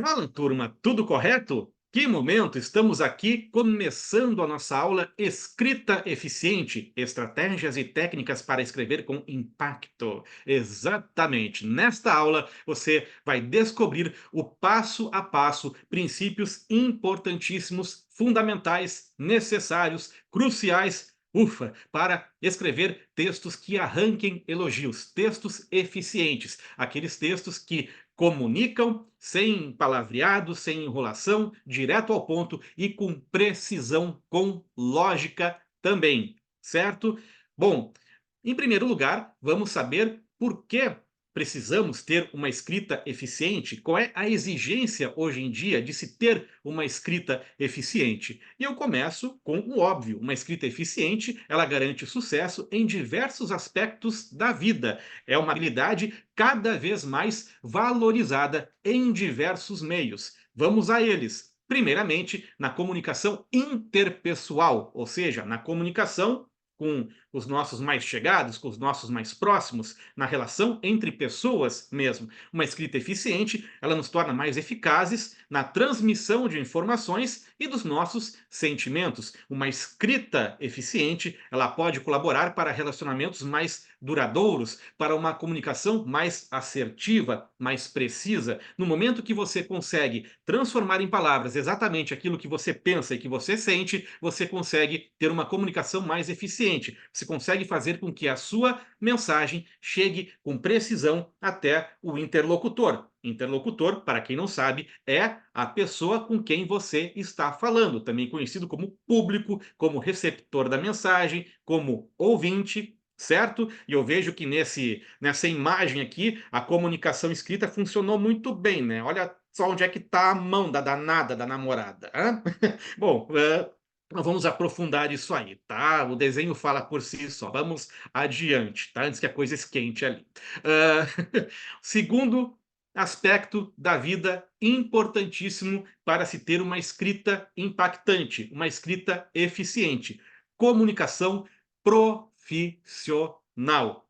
Fala, turma, tudo correto? Que momento! Estamos aqui começando a nossa aula Escrita Eficiente, estratégias e técnicas para escrever com impacto. Exatamente. Nesta aula você vai descobrir o passo a passo, princípios importantíssimos, fundamentais, necessários, cruciais. Ufa, para escrever textos que arranquem elogios, textos eficientes, aqueles textos que comunicam sem palavreado, sem enrolação, direto ao ponto e com precisão, com lógica também, certo? Bom, em primeiro lugar, vamos saber por que precisamos ter uma escrita eficiente, qual é a exigência hoje em dia de se ter uma escrita eficiente. E eu começo com o óbvio, uma escrita eficiente, ela garante sucesso em diversos aspectos da vida. É uma habilidade cada vez mais valorizada em diversos meios. Vamos a eles. Primeiramente, na comunicação interpessoal, ou seja, na comunicação com os nossos mais chegados, com os nossos mais próximos, na relação entre pessoas mesmo. Uma escrita eficiente, ela nos torna mais eficazes na transmissão de informações e dos nossos sentimentos. Uma escrita eficiente, ela pode colaborar para relacionamentos mais duradouros, para uma comunicação mais assertiva, mais precisa. No momento que você consegue transformar em palavras exatamente aquilo que você pensa e que você sente, você consegue ter uma comunicação mais eficiente. Você consegue fazer com que a sua mensagem chegue com precisão até o interlocutor. Interlocutor, para quem não sabe, é a pessoa com quem você está falando, também conhecido como público, como receptor da mensagem, como ouvinte, certo? E eu vejo que nessa imagem aqui, a comunicação escrita funcionou muito bem, né? Olha só onde é que está a mão da danada da namorada. Hã? Bom, vamos aprofundar isso aí, tá? O desenho fala por si só. Vamos adiante, tá? Antes que a coisa esquente ali. Hã, segundo aspecto da vida importantíssimo para se ter uma escrita impactante, uma escrita eficiente: comunicação profissional.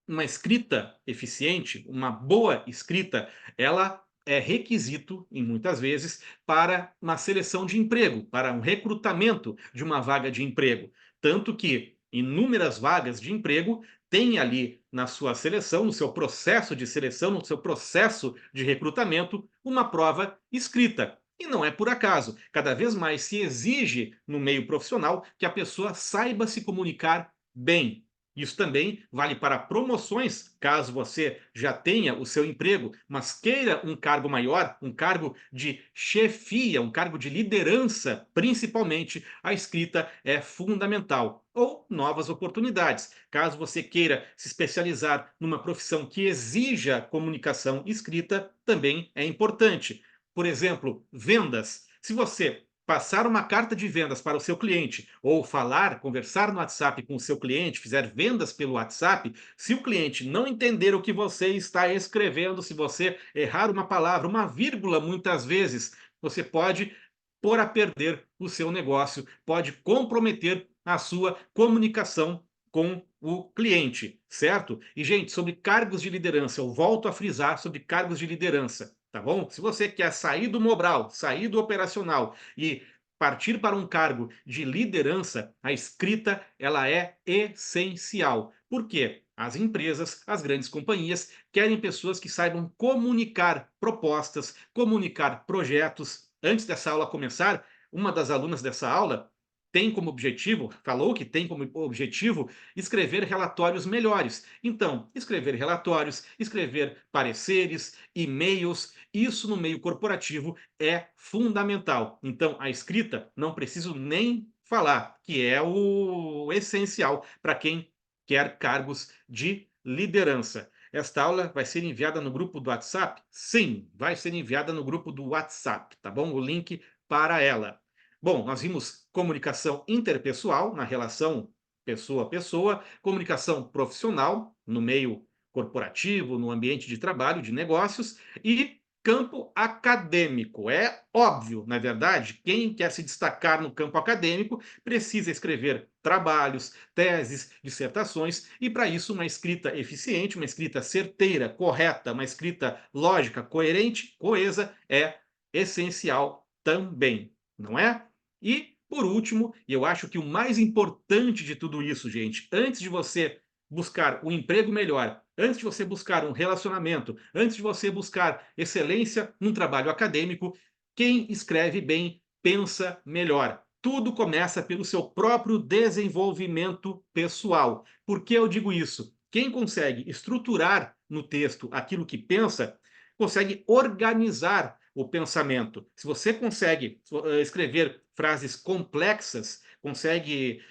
Uma escrita eficiente, uma boa escrita, ela é requisito, em muitas vezes, para uma seleção de emprego, para um recrutamento de uma vaga de emprego. Tanto que inúmeras vagas de emprego têm ali na sua seleção, no seu processo de seleção, no seu processo de recrutamento, uma prova escrita. E não é por acaso. Cada vez mais se exige no meio profissional que a pessoa saiba se comunicar bem. Isso também vale para promoções, caso você já tenha o seu emprego, mas queira um cargo maior, um cargo de chefia, um cargo de liderança, principalmente, a escrita é fundamental. Ou novas oportunidades. Caso você queira se especializar numa profissão que exija comunicação escrita, também é importante. Por exemplo, vendas. Se você passar uma carta de vendas para o seu cliente ou falar, conversar no WhatsApp com o seu cliente, fizer vendas pelo WhatsApp, se o cliente não entender o que você está escrevendo, se você errar uma palavra, uma vírgula, muitas vezes, você pode pôr a perder o seu negócio, pode comprometer a sua comunicação com o cliente, certo? E, gente, sobre cargos de liderança, eu volto a frisar sobre cargos de liderança, tá bom? Se você quer sair do Mobral, sair do operacional e partir para um cargo de liderança, a escrita ela é essencial. Por quê? As empresas, as grandes companhias querem pessoas que saibam comunicar propostas, comunicar projetos. Antes dessa aula começar, uma das alunas dessa aula tem como objetivo, falou que tem como objetivo escrever relatórios melhores. Então, escrever relatórios, escrever pareceres, e-mails, isso no meio corporativo é fundamental. Então, a escrita, não preciso nem falar, que é o essencial para quem quer cargos de liderança. Esta aula vai ser enviada no grupo do WhatsApp? Sim, vai ser enviada no grupo do WhatsApp, tá bom? O link para ela. Bom, nós vimos comunicação interpessoal, na relação pessoa a pessoa, comunicação profissional, no meio corporativo, no ambiente de trabalho, de negócios, e campo acadêmico. É óbvio, na verdade, quem quer se destacar no campo acadêmico precisa escrever trabalhos, teses, dissertações, e para isso uma escrita eficiente, uma escrita certeira, correta, uma escrita lógica, coerente, coesa é essencial também, não é? E, por último, e eu acho que o mais importante de tudo isso, gente, antes de você buscar um emprego melhor, antes de você buscar um relacionamento, antes de você buscar excelência num trabalho acadêmico, quem escreve bem pensa melhor. Tudo começa pelo seu próprio desenvolvimento pessoal. Por que eu digo isso? Quem consegue estruturar no texto aquilo que pensa, consegue organizar o pensamento. Se você consegue escrever frases complexas, consegue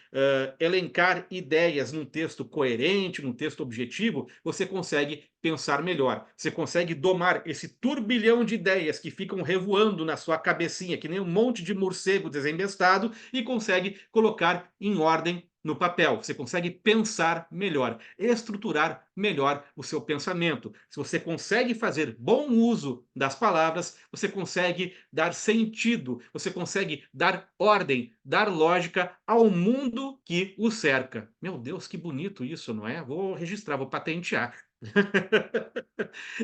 elencar ideias num texto coerente, num texto objetivo, você consegue pensar melhor. Você consegue domar esse turbilhão de ideias que ficam revoando na sua cabecinha, que nem um monte de morcego desembestado, e consegue colocar em ordem no papel. Você consegue pensar melhor, estruturar melhor o seu pensamento. Se você consegue fazer bom uso das palavras, você consegue dar sentido, você consegue dar ordem, dar lógica ao mundo que o cerca. Meu Deus, que bonito isso, não é? Vou registrar, vou patentear.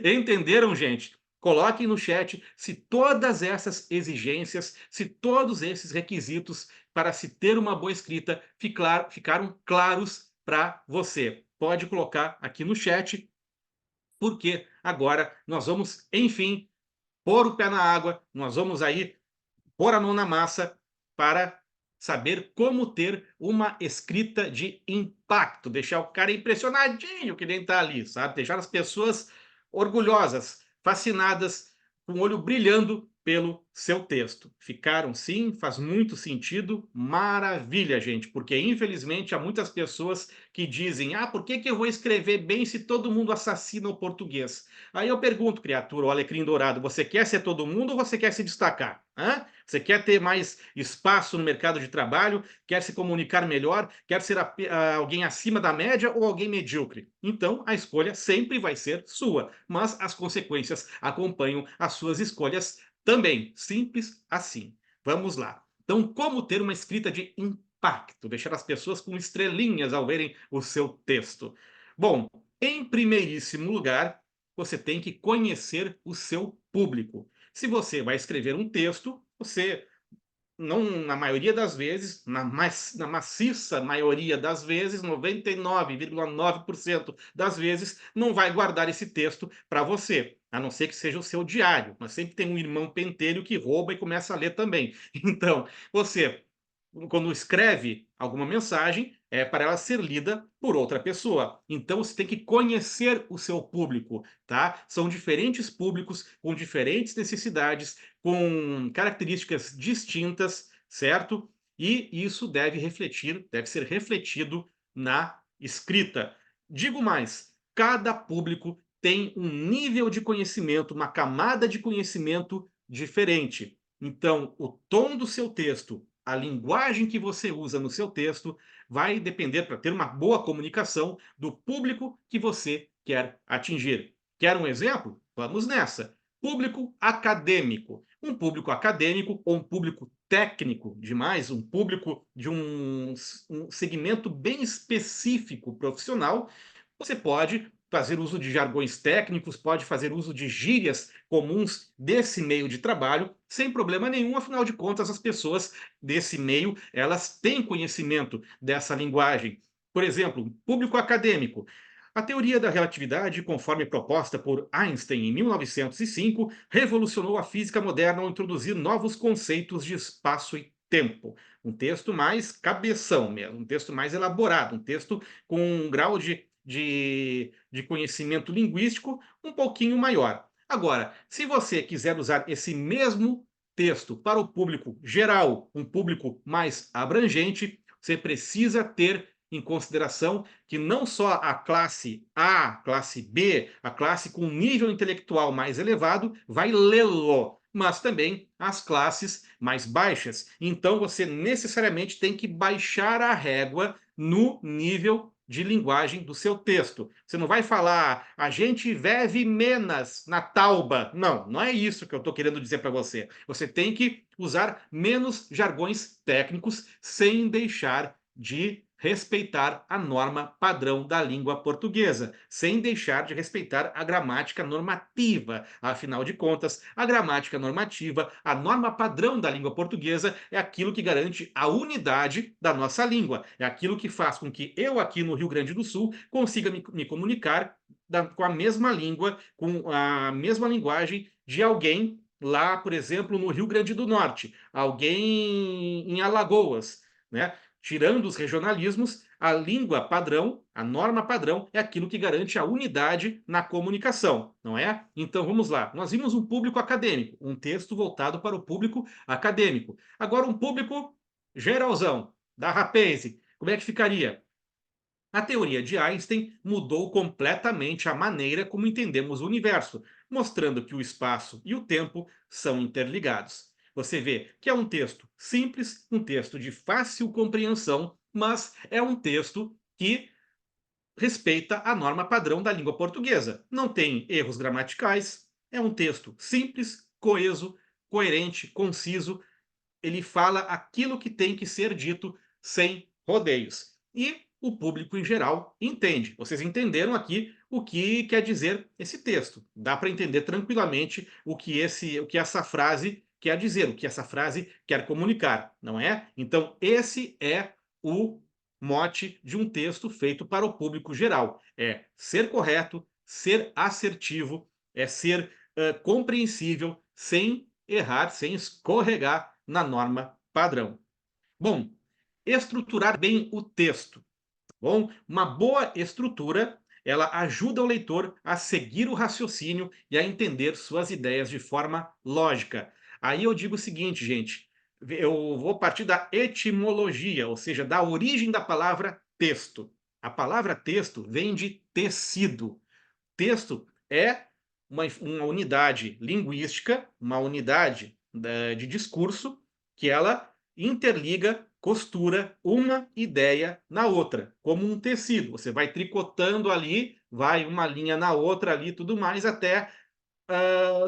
Entenderam, gente? Coloquem no chat se todas essas exigências, se todos esses requisitos para se ter uma boa escrita ficaram claros para você. Pode colocar aqui no chat, porque agora nós vamos, enfim, pôr o pé na água, nós vamos aí pôr a mão na massa para saber como ter uma escrita de impacto, deixar o cara impressionadinho que nem está ali, sabe? Deixar as pessoas orgulhosas, fascinadas, com o olho brilhando pelo seu texto. Ficaram sim? Faz muito sentido? Maravilha, gente, porque infelizmente há muitas pessoas que dizem: ah, por que que eu vou escrever bem se todo mundo assassina o português? Aí eu pergunto, criatura, o alecrim dourado, você quer ser todo mundo ou você quer se destacar? Hã? Você quer ter mais espaço no mercado de trabalho? Quer se comunicar melhor? Quer ser alguém acima da média ou alguém medíocre? Então, a escolha sempre vai ser sua, mas as consequências acompanham as suas escolhas também. Simples assim. Vamos lá. Então, como ter uma escrita de impacto? Deixar as pessoas com estrelinhas ao verem o seu texto. Bom, em primeiríssimo lugar, você tem que conhecer o seu público. Se você vai escrever um texto, você não, na maioria das vezes, na maciça maioria das vezes, 99,9% das vezes, não vai guardar esse texto para você, a não ser que seja o seu diário. Mas sempre tem um irmão pentelho que rouba e começa a ler também. Então, você, quando escreve alguma mensagem, é para ela ser lida por outra pessoa. Então você tem que conhecer o seu público, tá? São diferentes públicos com diferentes necessidades, com características distintas, certo? E isso deve ser refletido na escrita. Digo mais, cada público tem um nível de conhecimento, uma camada de conhecimento diferente. Então, o tom do seu texto, a linguagem que você usa no seu texto, vai depender, para ter uma boa comunicação, do público que você quer atingir. Quer um exemplo? Vamos nessa. Público acadêmico. Um público acadêmico ou um público técnico demais, um público de um segmento bem específico profissional, você pode fazer uso de jargões técnicos, pode fazer uso de gírias comuns desse meio de trabalho, sem problema nenhum, afinal de contas, as pessoas desse meio, elas têm conhecimento dessa linguagem. Por exemplo, público acadêmico. A teoria da relatividade, conforme proposta por Einstein em 1905, revolucionou a física moderna ao introduzir novos conceitos de espaço e tempo. Um texto mais cabeção mesmo, um texto mais elaborado, um texto com um grau de conhecimento linguístico um pouquinho maior. Agora, se você quiser usar esse mesmo texto para o público geral, um público mais abrangente, você precisa ter em consideração que não só a classe A, classe B, a classe com nível intelectual mais elevado vai lê-lo, mas também as classes mais baixas. Então você necessariamente tem que baixar a régua no nível de linguagem do seu texto. Você não vai falar, a gente vive menos na tauba. Não, não é isso que eu estou querendo dizer para você. Você tem que usar menos jargões técnicos sem deixar de respeitar a norma padrão da língua portuguesa, sem deixar de respeitar a gramática normativa. Afinal de contas, a gramática normativa, a norma padrão da língua portuguesa, é aquilo que garante a unidade da nossa língua. É aquilo que faz com que eu, aqui no Rio Grande do Sul, consiga me comunicar com a mesma língua, com a mesma linguagem de alguém lá, por exemplo, no Rio Grande do Norte, alguém em Alagoas, né? Tirando os regionalismos, a língua padrão, a norma padrão, é aquilo que garante a unidade na comunicação, não é? Então vamos lá. Nós vimos um público acadêmico, um texto voltado para o público acadêmico. Agora, um público geralzão, da Rapaze, como é que ficaria? A teoria de Einstein mudou completamente a maneira como entendemos o universo, mostrando que o espaço e o tempo são interligados. Você vê que é um texto simples, um texto de fácil compreensão, mas é um texto que respeita a norma padrão da língua portuguesa. Não tem erros gramaticais, é um texto simples, coeso, coerente, conciso. Ele fala aquilo que tem que ser dito sem rodeios. E o público em geral entende. Vocês entenderam aqui o que quer dizer esse texto. Dá para entender tranquilamente o que essa frase quer dizer, o que essa frase quer comunicar, não é? Então, esse é o mote de um texto feito para o público geral. É ser correto, ser assertivo, é ser compreensível, sem errar, sem escorregar na norma padrão. Bom, estruturar bem o texto. Bom, uma boa estrutura, ela ajuda o leitor a seguir o raciocínio e a entender suas ideias de forma lógica. Aí eu digo o seguinte, gente, eu vou partir da etimologia, ou seja, da origem da palavra texto. A palavra texto vem de tecido. Texto é uma unidade linguística, uma unidade de discurso, que ela interliga, costura uma ideia na outra, como um tecido. Você vai tricotando ali, vai uma linha na outra ali, tudo mais, até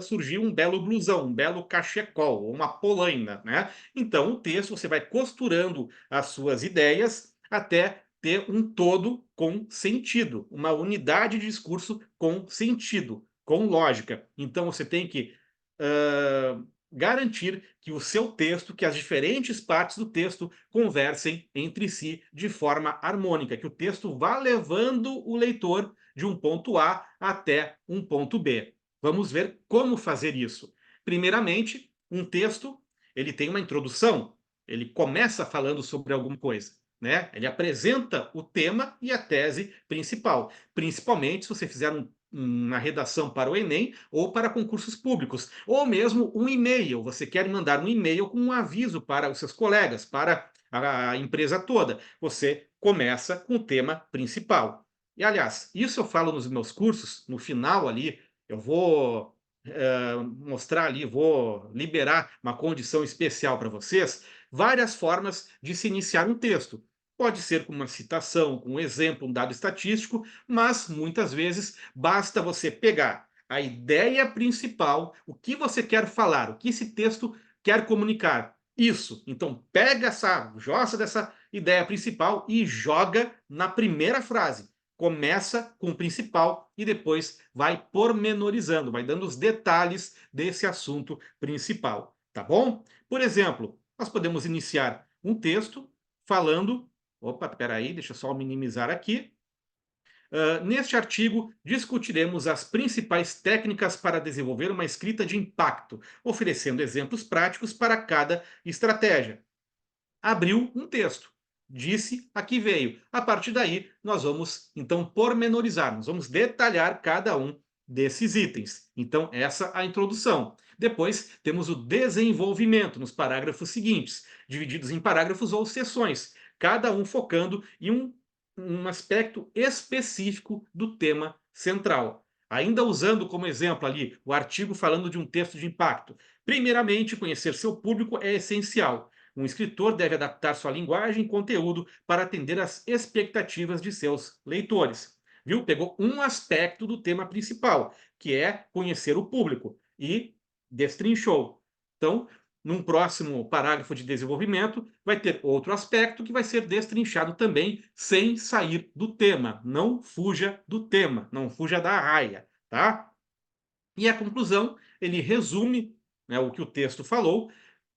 surgir um belo blusão, um belo cachecol, uma polaina, né? Então, o texto você vai costurando as suas ideias até ter um todo com sentido, uma unidade de discurso com sentido, com lógica. Então, você tem que garantir que o seu texto, que as diferentes partes do texto conversem entre si de forma harmônica, que o texto vá levando o leitor de um ponto A até um ponto B. Vamos ver como fazer isso. Primeiramente, um texto, ele tem uma introdução, ele começa falando sobre alguma coisa, né? Ele apresenta o tema e a tese principal, principalmente se você fizer uma redação para o Enem ou para concursos públicos, ou mesmo um e-mail. Você quer mandar um e-mail com um aviso para os seus colegas, para a empresa toda. Você começa com o tema principal. E, aliás, isso eu falo nos meus cursos, no final ali, eu vou mostrar ali, vou liberar uma condição especial para vocês, várias formas de se iniciar um texto. Pode ser com uma citação, com um exemplo, um dado estatístico, mas muitas vezes basta você pegar a ideia principal, o que você quer falar, o que esse texto quer comunicar. Isso. Então pega essa jossa dessa ideia principal e joga na primeira frase. Começa com o principal e depois vai pormenorizando, vai dando os detalhes desse assunto principal, tá bom? Por exemplo, nós podemos iniciar um texto falando. Opa, peraí, deixa eu só minimizar aqui. Neste artigo, discutiremos as principais técnicas para desenvolver uma escrita de impacto, oferecendo exemplos práticos para cada estratégia. Abriu um texto, disse a que veio. A partir daí, nós vamos então pormenorizar, nós vamos detalhar cada um desses itens. Então, essa é a introdução. Depois, temos o desenvolvimento nos parágrafos seguintes, divididos em parágrafos ou seções, cada um focando em um aspecto específico do tema central. Ainda usando como exemplo ali o artigo falando de um texto de impacto. Primeiramente, conhecer seu público é essencial. Um escritor deve adaptar sua linguagem e conteúdo para atender às expectativas de seus leitores. Viu? Pegou um aspecto do tema principal, que é conhecer o público, e destrinchou. Então, num próximo parágrafo de desenvolvimento, vai ter outro aspecto que vai ser destrinchado também, sem sair do tema. Não fuja do tema, não fuja da raia, tá? E a conclusão, ele resume, né, o que o texto falou,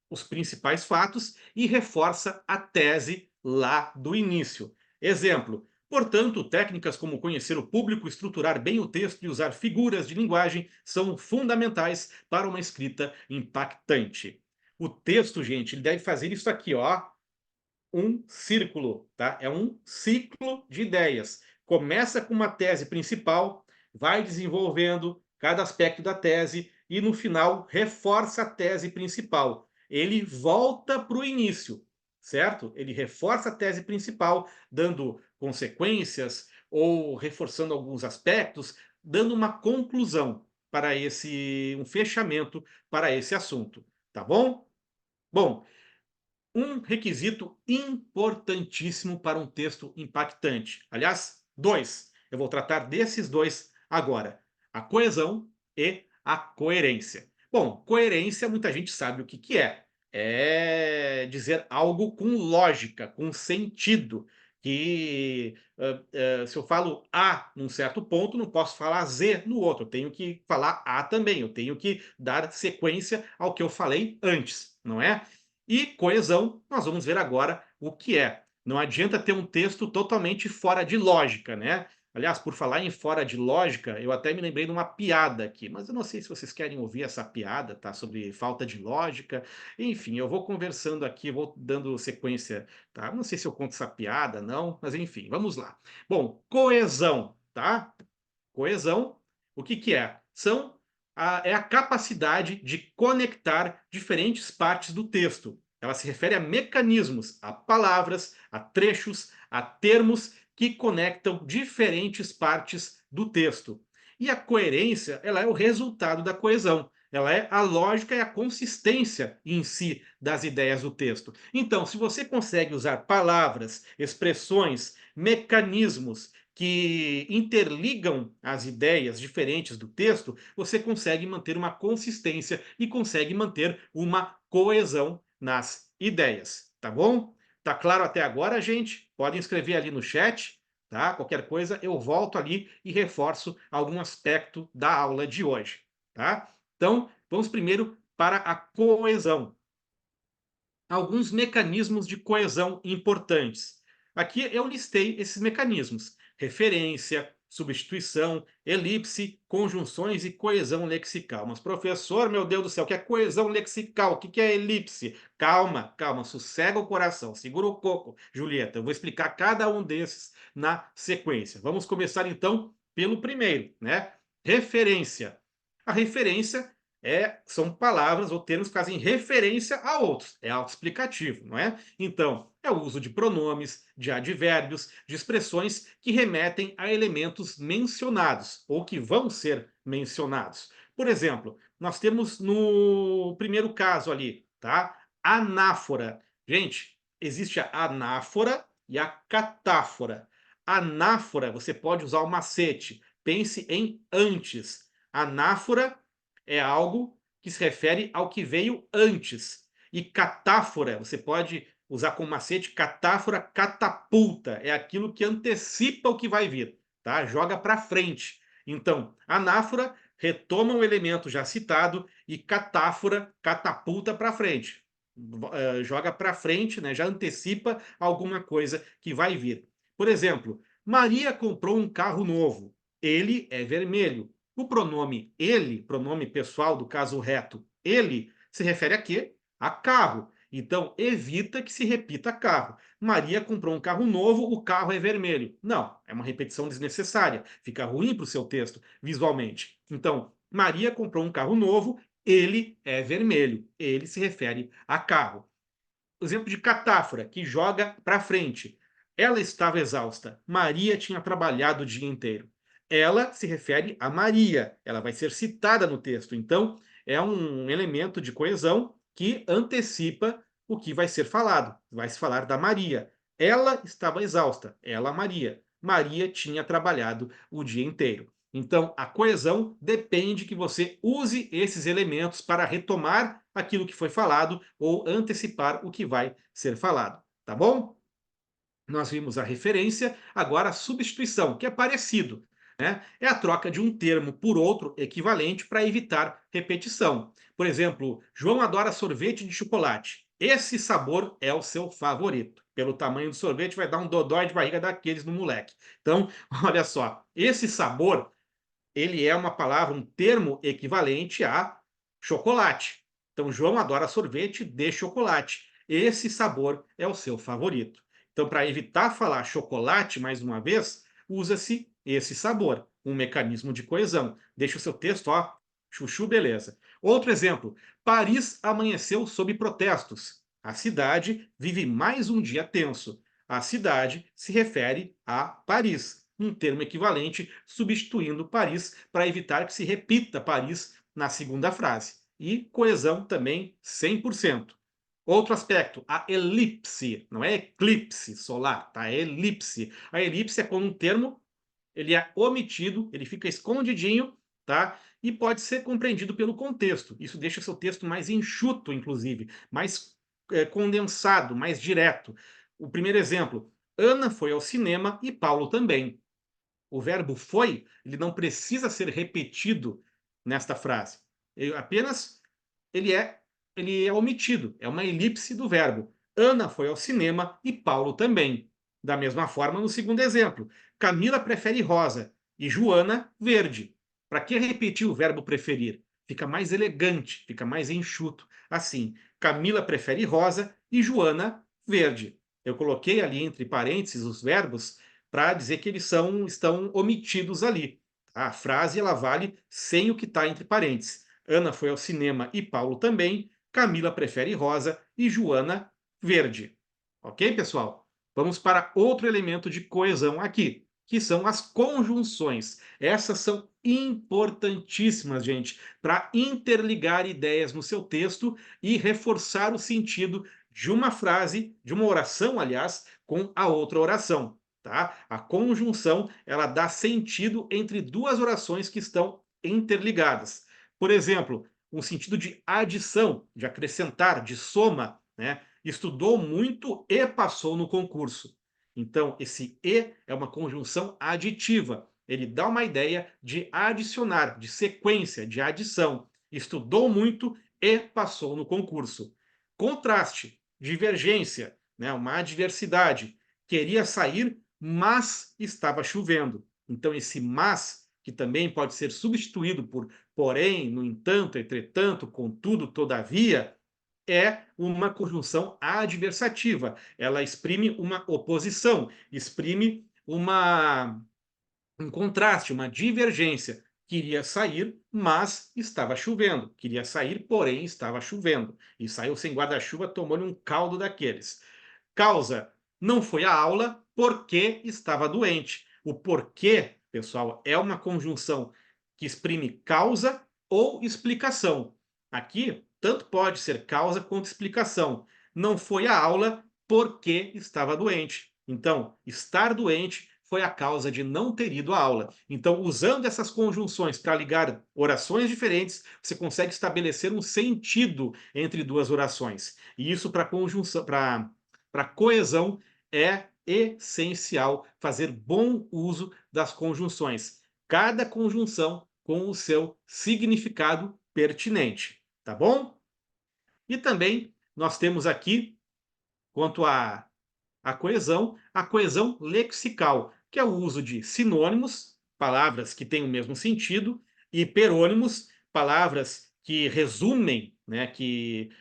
os principais fatos, e reforça a tese lá do início. Exemplo: portanto, técnicas como conhecer o público, estruturar bem o texto e usar figuras de linguagem são fundamentais para uma escrita impactante. O texto, gente, ele deve fazer isso aqui, ó, um círculo, tá? É um ciclo de ideias. Começa com uma tese principal, vai desenvolvendo cada aspecto da tese e no final reforça a tese principal. Ele volta para o início, certo? Ele reforça a tese principal, dando consequências ou reforçando alguns aspectos, dando uma conclusão para um fechamento para esse assunto, tá bom? Bom, um requisito importantíssimo para um texto impactante. Aliás, dois. Eu vou tratar desses dois agora: a coesão e a coerência. Bom, coerência, muita gente sabe o que que é. É dizer algo com lógica, com sentido. Que se eu falo A num certo ponto, não posso falar Z no outro. Eu tenho que falar A também. Eu tenho que dar sequência ao que eu falei antes, não é? E coesão, nós vamos ver agora o que é. Não adianta ter um texto totalmente fora de lógica, né? Aliás, por falar em fora de lógica, eu até me lembrei de uma piada aqui, mas eu não sei se vocês querem ouvir essa piada, tá? Sobre falta de lógica. Enfim, eu vou conversando aqui, vou dando sequência, tá? Não sei se eu conto essa piada, não, mas enfim, vamos lá. Bom, coesão, tá? Coesão, o que que é? É a capacidade de conectar diferentes partes do texto. Ela se refere a mecanismos, a palavras, a trechos, a termos que conectam diferentes partes do texto. E a coerência, ela é o resultado da coesão. Ela é a lógica e a consistência em si das ideias do texto. Então, se você consegue usar palavras, expressões, mecanismos que interligam as ideias diferentes do texto, você consegue manter uma consistência e consegue manter uma coesão nas ideias, tá bom? Tá claro até agora, gente? Podem escrever ali no chat, tá? Qualquer coisa eu volto ali e reforço algum aspecto da aula de hoje, tá? Então, vamos primeiro para a coesão. Alguns mecanismos de coesão importantes. Aqui eu listei esses mecanismos: referência, substituição, elipse, conjunções e coesão lexical. Mas, professor, meu Deus do céu, o que é coesão lexical? O que é elipse? Calma, calma, sossega o coração, segura o coco, Julieta. Eu vou explicar cada um desses na sequência. Vamos começar então pelo primeiro, né? Referência. A referência são palavras ou termos que fazem referência a outros. É autoexplicativo, não é? Então, é o uso de pronomes, de advérbios, de expressões que remetem a elementos mencionados ou que vão ser mencionados. Por exemplo, nós temos no primeiro caso ali, tá? Anáfora. Gente, existe a anáfora e a catáfora. Anáfora, você pode usar o macete. Pense em antes. Anáfora é algo que se refere ao que veio antes. E catáfora, você pode usar como macete, catáfora catapulta, é aquilo que antecipa o que vai vir, tá? Joga para frente. Então, anáfora retoma um elemento já citado e catáfora catapulta para frente. Joga para frente, né? Já antecipa alguma coisa que vai vir. Por exemplo, Maria comprou um carro novo. Ele é vermelho. O pronome ele, pronome pessoal do caso reto, ele, se refere a quê? A carro. Então, evita que se repita carro. Maria comprou um carro novo, o carro é vermelho. Não, é uma repetição desnecessária. Fica ruim para o seu texto visualmente. Então, Maria comprou um carro novo, ele é vermelho. Ele se refere a carro. Exemplo de catáfora, que joga para frente. Ela estava exausta. Maria tinha trabalhado o dia inteiro. Ela se refere a Maria. Ela vai ser citada no texto. Então, é um elemento de coesão que antecipa o que vai ser falado. Vai se falar da Maria. Ela estava exausta. Ela, Maria. Maria tinha trabalhado o dia inteiro. Então, a coesão depende que você use esses elementos para retomar aquilo que foi falado ou antecipar o que vai ser falado. Tá bom? Nós vimos a referência, agora a substituição, que é parecido, né? É a troca de um termo por outro equivalente para evitar repetição. Por exemplo, João adora sorvete de chocolate. Esse sabor é o seu favorito. Pelo tamanho do sorvete, vai dar um dodói de barriga daqueles no moleque. Então, olha só, esse sabor, ele é uma palavra, um termo equivalente a chocolate. Então, João adora sorvete de chocolate. Esse sabor é o seu favorito. Então, para evitar falar chocolate mais uma vez, usa-se esse sabor, um mecanismo de coesão. Deixa o seu texto, ó, chuchu, beleza. Outro exemplo: Paris amanheceu sob protestos. A cidade vive mais um dia tenso. A cidade se refere a Paris, um termo equivalente, substituindo Paris para evitar que se repita Paris na segunda frase. E coesão também 100%. Outro aspecto, a elipse, não é eclipse solar, tá? É elipse. A elipse é quando um termo ele é omitido, ele fica escondidinho, tá? E pode ser compreendido pelo contexto. Isso deixa seu texto mais enxuto, inclusive, mais condensado, mais direto. O primeiro exemplo: Ana foi ao cinema e Paulo também. O verbo foi, ele não precisa ser repetido nesta frase. Ele apenas ele é, ele é omitido, é uma elipse do verbo. Ana foi ao cinema e Paulo também. Da mesma forma, no segundo exemplo, Camila prefere rosa e Joana verde. Para que repetir o verbo preferir? Fica mais elegante, fica mais enxuto. Assim, Camila prefere rosa e Joana verde. Eu coloquei ali entre parênteses os verbos para dizer que eles estão omitidos ali. A frase ela vale sem o que está entre parênteses. Ana foi ao cinema e Paulo também. Camila prefere rosa e Joana verde. Ok, pessoal? Vamos para outro elemento de coesão aqui, que são as conjunções. Essas são importantíssimas, gente, para interligar ideias no seu texto e reforçar o sentido de uma frase, de uma oração, aliás, com a outra oração. Tá? A conjunção ela dá sentido entre duas orações que estão interligadas. Por exemplo, um sentido de adição, de acrescentar, de soma, né? Estudou muito e passou no concurso. Então, esse e é uma conjunção aditiva. Ele dá uma ideia de adicionar, de sequência, de adição. Estudou muito e passou no concurso. Contraste, divergência, né? Uma adversidade. Queria sair, mas estava chovendo. Então, esse mas, que também pode ser substituído por porém, no entanto, entretanto, contudo, todavia, é uma conjunção adversativa. Ela exprime uma oposição, exprime um contraste, uma divergência. Queria sair, mas estava chovendo. Queria sair, porém estava chovendo. E saiu sem guarda-chuva, tomou-lhe um caldo daqueles. Causa: não foi à aula porque estava doente. O porquê, pessoal, é uma conjunção que exprime causa ou explicação. Aqui, tanto pode ser causa quanto explicação. Não foi à aula porque estava doente. Então, estar doente foi a causa de não ter ido à aula. Então, usando essas conjunções para ligar orações diferentes, você consegue estabelecer um sentido entre duas orações. E isso para conjunção, para coesão é essencial fazer bom uso das conjunções. Cada conjunção com o seu significado pertinente, tá bom? E também nós temos aqui, quanto a coesão lexical, que é o uso de sinônimos, palavras que têm o mesmo sentido, e perônimos, palavras que resumem, né, que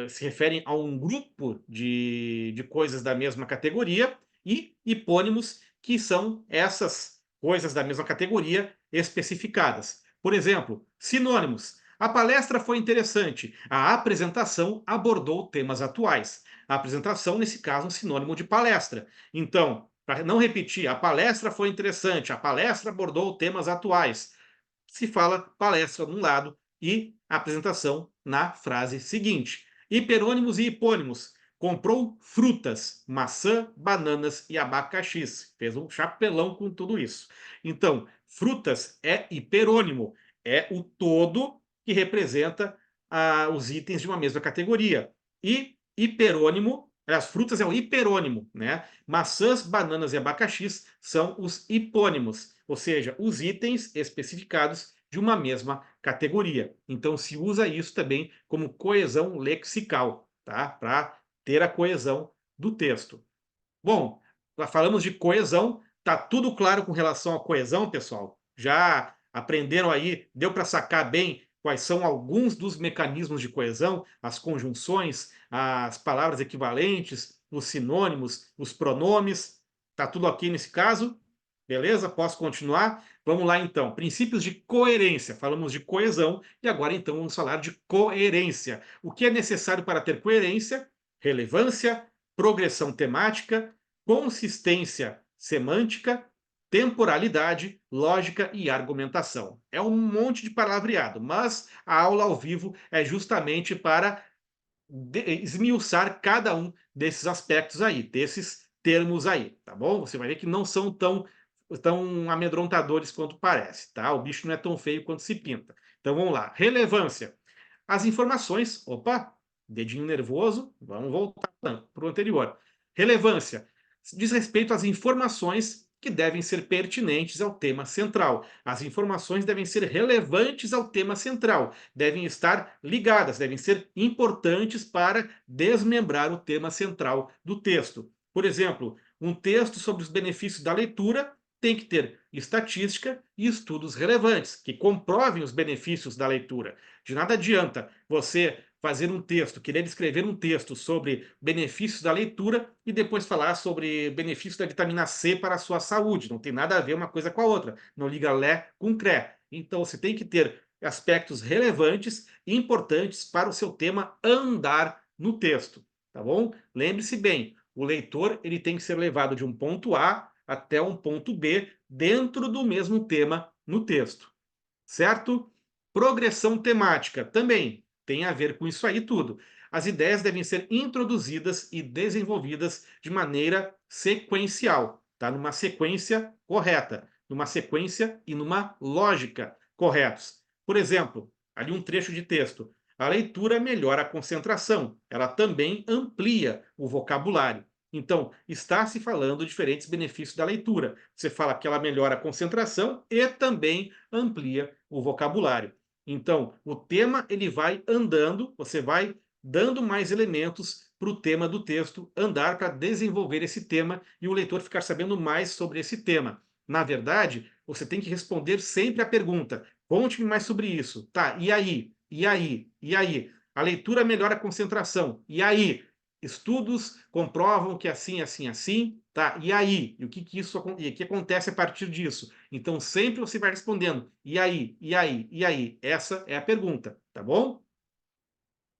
se referem a um grupo de coisas da mesma categoria, e hipônimos, que são essas coisas da mesma categoria especificadas. Por exemplo, sinônimos. A palestra foi interessante. A apresentação abordou temas atuais. A apresentação, nesse caso, é um sinônimo de palestra. Então, para não repetir, a palestra foi interessante, a palestra abordou temas atuais. Se fala palestra num lado e apresentação na frase seguinte. Hiperônimos e hipônimos. Comprou frutas, maçã, bananas e abacaxis. Fez um chapelão com tudo isso. Então, frutas é hiperônimo, é o todo que representa os itens de uma mesma categoria. E hiperônimo, as frutas é o hiperônimo, né? Maçãs, bananas e abacaxis são os hipônimos, ou seja, os itens especificados de uma mesma categoria. Então se usa isso também como coesão lexical, tá? Para ter a coesão do texto. Bom, já falamos de coesão, tá tudo claro com relação à coesão, pessoal? Já aprenderam aí, deu para sacar bem quais são alguns dos mecanismos de coesão, as conjunções, as palavras equivalentes, os sinônimos, os pronomes? Tá tudo ok nesse caso? Beleza? Posso continuar? Vamos lá então. Princípios de coerência. Falamos de coesão e agora então vamos falar de coerência. O que é necessário para ter coerência? Relevância, progressão temática, consistência semântica, temporalidade, lógica e argumentação. É um monte de palavreado, mas a aula ao vivo é justamente para esmiuçar cada um desses aspectos aí, desses termos aí, tá bom? Você vai ver que não são tão amedrontadores quanto parece, tá? O bicho não é tão feio quanto se pinta. Então vamos lá. Relevância. As informações, opa, dedinho nervoso, vamos voltar para o anterior. Relevância diz respeito às informações que devem ser pertinentes ao tema central. As informações devem ser relevantes ao tema central, devem estar ligadas, devem ser importantes para desmembrar o tema central do texto. Por exemplo, um texto sobre os benefícios da leitura tem que ter estatística e estudos relevantes, que comprovem os benefícios da leitura. De nada adianta você fazer um texto, querer escrever um texto sobre benefícios da leitura e depois falar sobre benefícios da vitamina C para a sua saúde. Não tem nada a ver uma coisa com a outra. Não liga lé com cré. Então você tem que ter aspectos relevantes e importantes para o seu tema andar no texto, tá bom? Lembre-se bem, o leitor ele tem que ser levado de um ponto A até um ponto B dentro do mesmo tema no texto, certo? Progressão temática também tem a ver com isso aí tudo. As ideias devem ser introduzidas e desenvolvidas de maneira sequencial, tá? Numa sequência correta, numa sequência e numa lógica corretos. Por exemplo, ali um trecho de texto. A leitura melhora a concentração, ela também amplia o vocabulário. Então, está se falando diferentes benefícios da leitura. Você fala que ela melhora a concentração e também amplia o vocabulário. Então, o tema ele vai andando, você vai dando mais elementos para o tema do texto andar para desenvolver esse tema e o leitor ficar sabendo mais sobre esse tema. Na verdade, você tem que responder sempre a pergunta: conte-me mais sobre isso. Tá, e aí? E aí? E aí? A leitura melhora a concentração. E aí? Estudos comprovam que assim, assim, assim, tá? E aí? E o que que acontece a partir disso? Então sempre você vai respondendo, e aí? E aí? E aí? Essa é a pergunta, tá bom?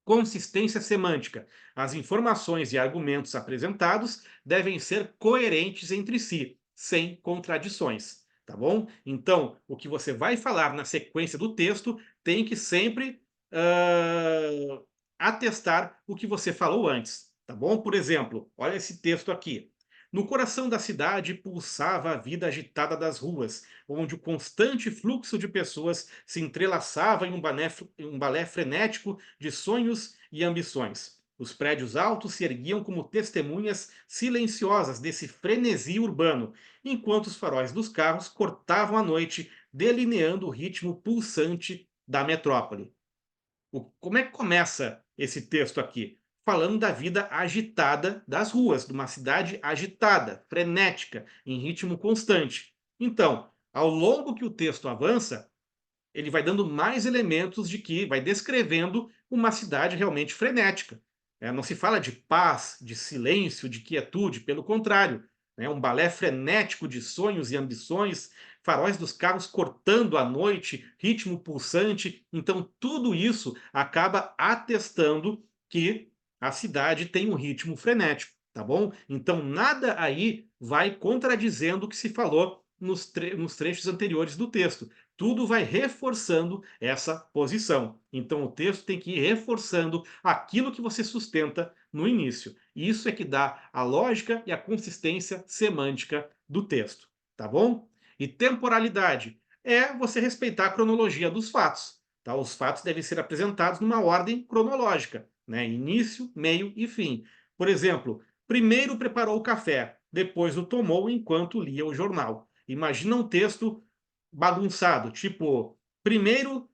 Consistência semântica. As informações e argumentos apresentados devem ser coerentes entre si, sem contradições, tá bom? Então, o que você vai falar na sequência do texto tem que sempre atestar o que você falou antes, tá bom? Por exemplo, olha esse texto aqui. No coração da cidade pulsava a vida agitada das ruas, onde o constante fluxo de pessoas se entrelaçava em um balé frenético de sonhos e ambições. Os prédios altos se erguiam como testemunhas silenciosas desse frenesi urbano, enquanto os faróis dos carros cortavam a noite, delineando o ritmo pulsante da metrópole. Como é que começa esse texto aqui? Falando da vida agitada das ruas, de uma cidade agitada, frenética, em ritmo constante. Então, ao longo que o texto avança, ele vai dando mais elementos de que vai descrevendo uma cidade realmente frenética. Não se fala de paz, de silêncio, de quietude, pelo contrário. É um balé frenético de sonhos e ambições, faróis dos carros cortando a noite, ritmo pulsante. Então, tudo isso acaba atestando que a cidade tem um ritmo frenético, tá bom? Então, nada aí vai contradizendo o que se falou nos trechos anteriores do texto. Tudo vai reforçando essa posição. Então, o texto tem que ir reforçando aquilo que você sustenta no início. Isso é que dá a lógica e a consistência semântica do texto, tá bom? E temporalidade é você respeitar a cronologia dos fatos. Tá? Os fatos devem ser apresentados numa ordem cronológica, né? Início, meio e fim. Por exemplo, primeiro preparou o café, depois o tomou enquanto lia o jornal. Imagina um texto bagunçado, tipo, primeiro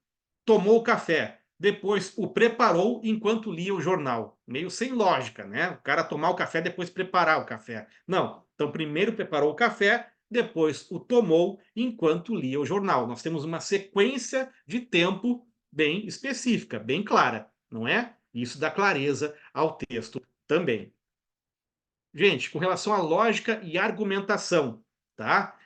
tomou o café, depois o preparou enquanto lia o jornal. Meio sem lógica, né? O cara tomar o café, depois preparar o café. Não. Então, primeiro preparou o café, depois o tomou enquanto lia o jornal. Nós temos uma sequência de tempo bem específica, bem clara, não é? Isso dá clareza ao texto também. Gente, com relação à lógica e argumentação, tá?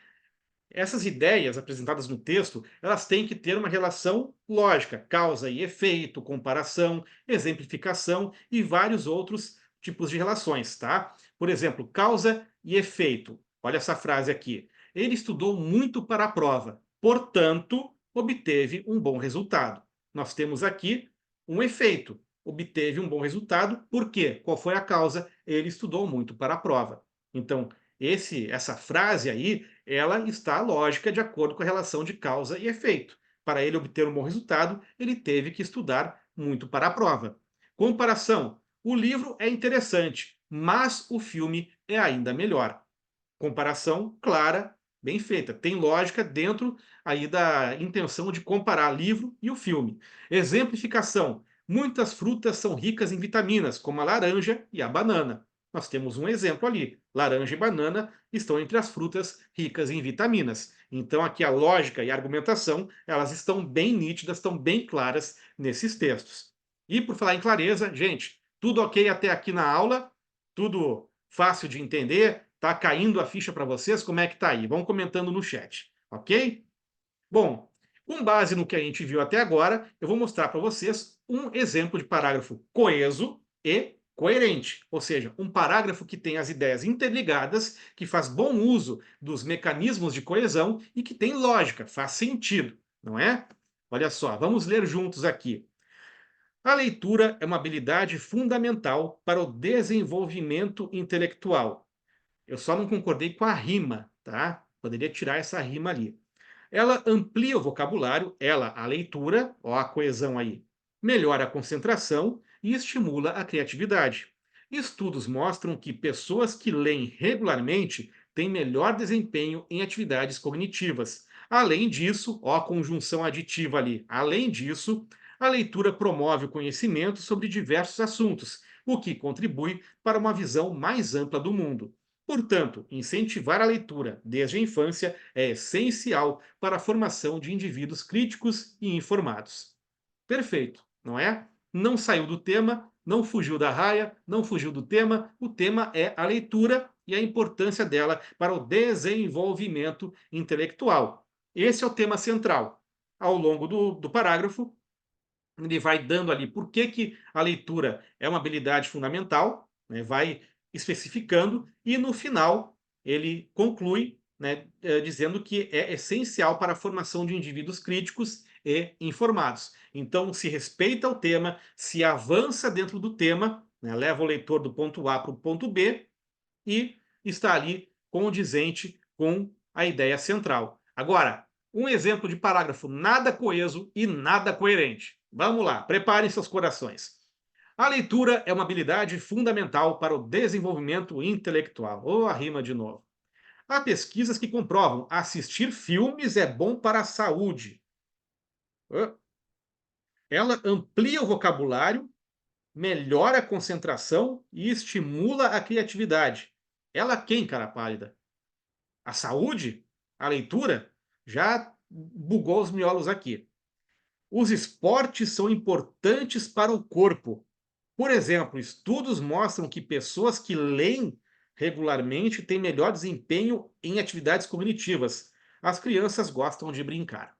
Essas ideias apresentadas no texto, elas têm que ter uma relação lógica, causa e efeito, comparação, exemplificação e vários outros tipos de relações, tá? Por exemplo, causa e efeito. Olha essa frase aqui. Ele estudou muito para a prova, portanto, obteve um bom resultado. Nós temos aqui um efeito. Obteve um bom resultado, por quê? Qual foi a causa? Ele estudou muito para a prova. Então, essa frase aí, ela está lógica de acordo com a relação de causa e efeito. Para ele obter um bom resultado, ele teve que estudar muito para a prova. Comparação. O livro é interessante, mas o filme é ainda melhor. Comparação clara, bem feita. Tem lógica dentro aí da intenção de comparar livro e o filme. Exemplificação. Muitas frutas são ricas em vitaminas, como a laranja e a banana. Nós temos um exemplo ali. Laranja e banana estão entre as frutas ricas em vitaminas. Então aqui a lógica e a argumentação, elas estão bem nítidas, estão bem claras nesses textos. E por falar em clareza, gente, tudo ok até aqui na aula? Tudo fácil de entender? Tá caindo a ficha para vocês? Como é que tá aí? Vão comentando no chat, ok? Bom, com base no que a gente viu até agora, eu vou mostrar para vocês um exemplo de parágrafo coeso e coerente, ou seja, um parágrafo que tem as ideias interligadas, que faz bom uso dos mecanismos de coesão e que tem lógica, faz sentido, não é? Olha só, vamos ler juntos aqui. A leitura é uma habilidade fundamental para o desenvolvimento intelectual. Eu só não concordei com a rima, tá? Poderia tirar essa rima ali. Ela amplia o vocabulário, a leitura, ó a coesão aí, melhora a concentração e estimula a criatividade. Estudos mostram que pessoas que leem regularmente têm melhor desempenho em atividades cognitivas. Além disso, ó a conjunção aditiva ali. Além disso, a leitura promove o conhecimento sobre diversos assuntos, o que contribui para uma visão mais ampla do mundo. Portanto, incentivar a leitura desde a infância é essencial para a formação de indivíduos críticos e informados. Perfeito, não é? Não saiu do tema, não fugiu da raia, não fugiu do tema. O tema é a leitura e a importância dela para o desenvolvimento intelectual. Esse é o tema central. Ao longo do parágrafo, ele vai dando ali por que a leitura é uma habilidade fundamental, né, vai especificando, e no final ele conclui, né, dizendo que é essencial para a formação de indivíduos críticos e informados. Então, se respeita o tema, se avança dentro do tema, né, leva o leitor do ponto A para o ponto B e está ali condizente com a ideia central. Agora, um exemplo de parágrafo nada coeso e nada coerente. Vamos lá, preparem seus corações. A leitura é uma habilidade fundamental para o desenvolvimento intelectual. Ou a rima de novo. Há pesquisas que comprovam assistir filmes é bom para a saúde. Ela amplia o vocabulário, melhora a concentração e estimula a criatividade. Ela quem, cara pálida? A saúde? A leitura? Já bugou os miolos aqui. Os esportes são importantes para o corpo. Por exemplo, estudos mostram que pessoas que leem regularmente têm melhor desempenho em atividades cognitivas. As crianças gostam de brincar.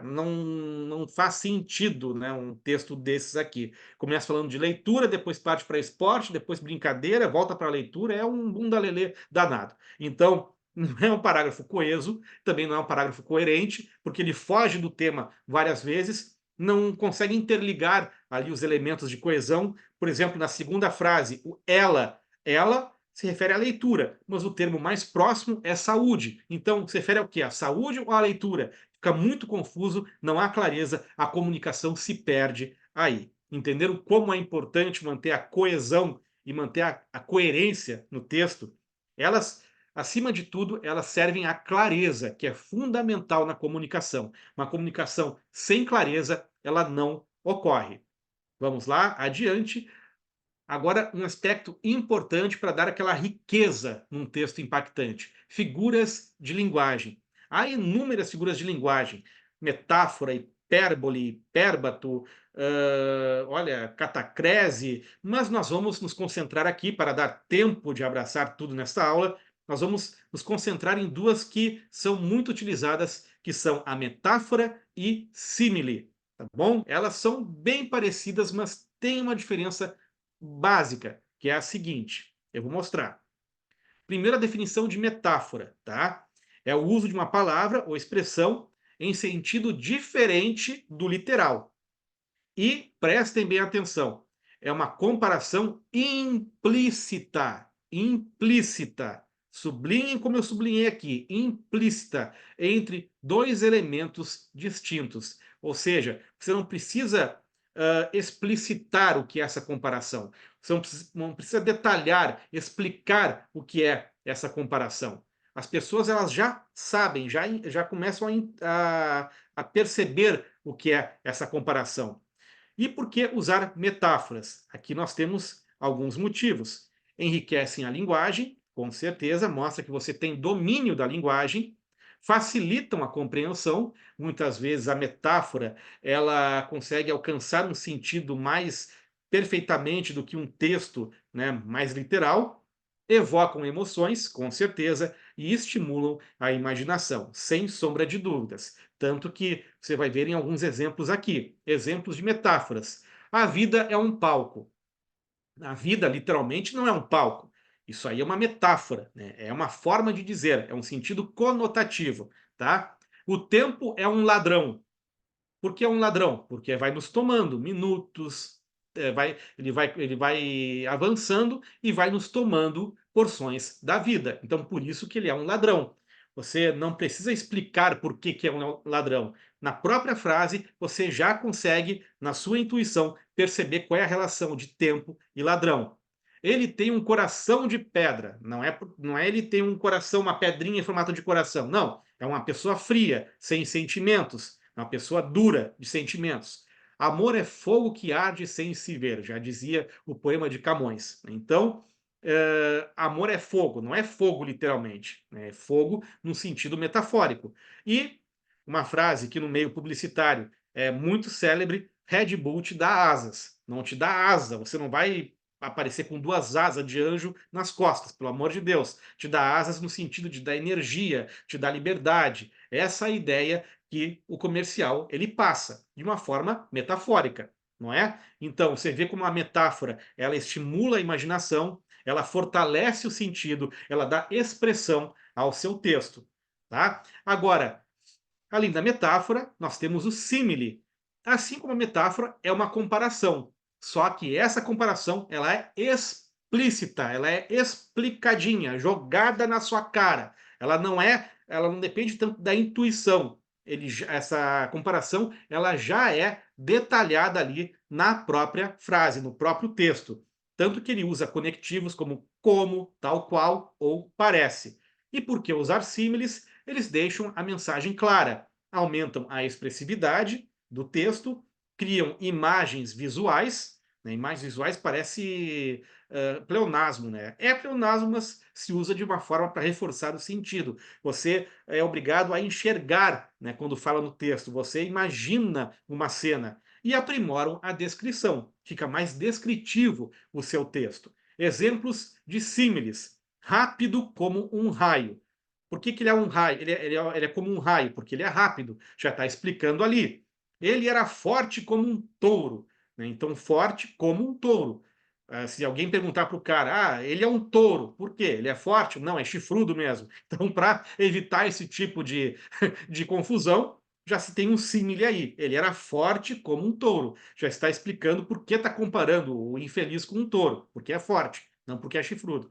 Não faz sentido, né, um texto desses aqui. Começa falando de leitura, depois parte para esporte, depois brincadeira, volta para leitura, é um bunda-lelê danado. Então, não é um parágrafo coeso, também não é um parágrafo coerente, porque ele foge do tema várias vezes, não consegue interligar ali os elementos de coesão. Por exemplo, na segunda frase, o ela se refere à leitura, mas o termo mais próximo é saúde. Então, se refere ao quê? À saúde ou à leitura? Fica muito confuso, não há clareza, a comunicação se perde aí. Entenderam como é importante manter a coesão e manter a coerência no texto? Elas, acima de tudo, elas servem à clareza, que é fundamental na comunicação. Uma comunicação sem clareza, ela não ocorre. Vamos lá, adiante. Agora, um aspecto importante para dar aquela riqueza num texto impactante: figuras de linguagem. Há inúmeras figuras de linguagem, metáfora, hipérbole, hipérbato, olha, catacrese, mas nós vamos nos concentrar aqui, para dar tempo de abraçar tudo nesta aula, nós vamos nos concentrar em duas que são muito utilizadas, que são a metáfora e símile, tá bom? Elas são bem parecidas, mas têm uma diferença básica, que é a seguinte, eu vou mostrar. Primeira definição de metáfora, tá? É o uso de uma palavra ou expressão em sentido diferente do literal. E prestem bem atenção, é uma comparação implícita, implícita. Sublinhem como eu sublinhei aqui, implícita, entre dois elementos distintos. Ou seja, você não precisa explicitar o que é essa comparação. Você não precisa detalhar, explicar o que é essa comparação. As pessoas elas já sabem, já começam a perceber o que é essa comparação. E por que usar metáforas? Aqui nós temos alguns motivos. Enriquecem a linguagem, com certeza, mostra que você tem domínio da linguagem, facilitam a compreensão, muitas vezes a metáfora ela consegue alcançar um sentido mais perfeitamente do que um texto, né, mais literal, evocam emoções, com certeza, e estimulam a imaginação, sem sombra de dúvidas. Tanto que você vai ver em alguns exemplos aqui, exemplos de metáforas. A vida é um palco. A vida, literalmente, não é um palco. Isso aí é uma metáfora, né? É uma forma de dizer, é um sentido conotativo, tá? O tempo é um ladrão. Por que é um ladrão? Porque vai nos tomando minutos, ele vai avançando e vai nos tomando porções da vida. Então, por isso que ele é um ladrão. Você não precisa explicar por que é um ladrão. Na própria frase, você já consegue, na sua intuição, perceber qual é a relação de tempo e ladrão. Ele tem um coração de pedra. Não é ele tem um coração, uma pedrinha em formato de coração. Não. É uma pessoa fria, sem sentimentos. É uma pessoa dura de sentimentos. Amor é fogo que arde sem se ver, já dizia o poema de Camões. Então, amor é fogo, não é fogo literalmente, né? É fogo no sentido metafórico. E uma frase que no meio publicitário é muito célebre: Red Bull te dá asas, não te dá asa, você não vai aparecer com duas asas de anjo nas costas, pelo amor de Deus. Te dá asas no sentido de dar energia, te dá liberdade. Essa é a ideia que o comercial ele passa de uma forma metafórica, não é? Então, você vê como a metáfora, ela estimula a imaginação, ela fortalece o sentido, ela dá expressão ao seu texto, tá? Agora, além da metáfora, nós temos o símile. Assim como a metáfora é uma comparação, só que essa comparação ela é explícita, ela é explicadinha, jogada na sua cara. Ela não depende tanto da intuição. Essa comparação ela já é detalhada ali na própria frase, no próprio texto. Tanto que ele usa conectivos como, tal qual ou parece. E por que usar símiles? Eles deixam a mensagem clara, aumentam a expressividade do texto, criam imagens visuais, né? Imagens visuais parece pleonasmo, né? É pleonasmo, mas se usa de uma forma para reforçar o sentido. Você é obrigado a enxergar, né, quando fala no texto, você imagina uma cena e aprimoram a descrição. Fica mais descritivo o seu texto. Exemplos de símiles. Rápido como um raio. Por que ele é um raio? Ele é como um raio, porque ele é rápido. Já está explicando ali. Ele era forte como um touro. Né? Então, forte como um touro. Se alguém perguntar para o cara: "Ah, ele é um touro, por quê? Ele é forte?" "Não, é chifrudo mesmo". Então, para evitar esse tipo de de confusão, já se tem um símile aí. Ele era forte como um touro. Já está explicando por que está comparando o infeliz com um touro, porque é forte, não porque é chifrudo.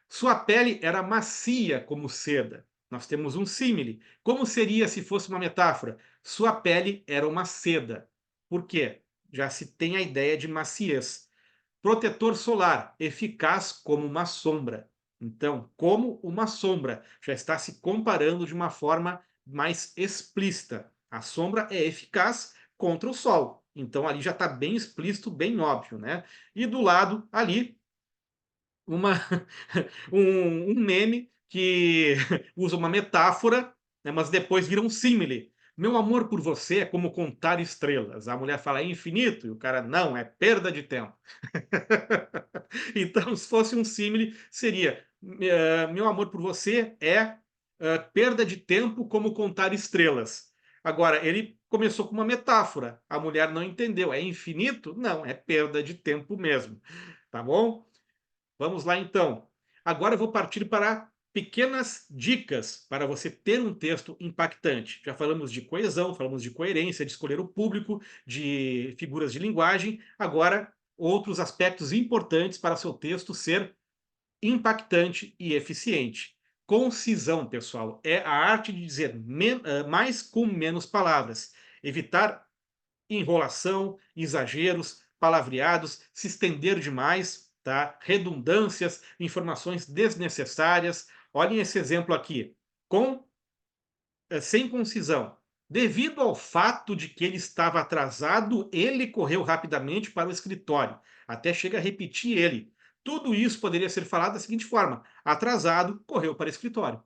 Sua pele era macia como seda. Nós temos um símile. Como seria se fosse uma metáfora? Sua pele era uma seda. Por quê? Já se tem a ideia de maciez. Protetor solar, eficaz como uma sombra. Então, como uma sombra, já está se comparando de uma forma mais explícita. A sombra é eficaz contra o sol. Então, ali já está bem explícito, bem óbvio, né? E do lado ali, uma um meme que usa uma metáfora, né, mas depois vira um símile. Meu amor por você é como contar estrelas. A mulher fala: "É infinito", e o cara: "Não, é perda de tempo". Então, se fosse um símile, seria: "Meu amor por você é, perda de tempo como contar estrelas". Agora, ele começou com uma metáfora, a mulher não entendeu. É infinito? Não, é perda de tempo mesmo, tá bom? Vamos lá então. Agora eu vou partir para pequenas dicas para você ter um texto impactante. Já falamos de coesão, falamos de coerência, de escolher o público, de figuras de linguagem. Agora, outros aspectos importantes para seu texto ser impactante e eficiente. Concisão, pessoal, é a arte de dizer mais com menos palavras. Evitar enrolação, exageros, palavreados, se estender demais, tá? Redundâncias, informações desnecessárias. Olhem esse exemplo aqui. Com, sem concisão. Devido ao fato de que ele estava atrasado, ele correu rapidamente para o escritório. Até chega a repetir ele. Tudo isso poderia ser falado da seguinte forma: atrasado, correu para o escritório.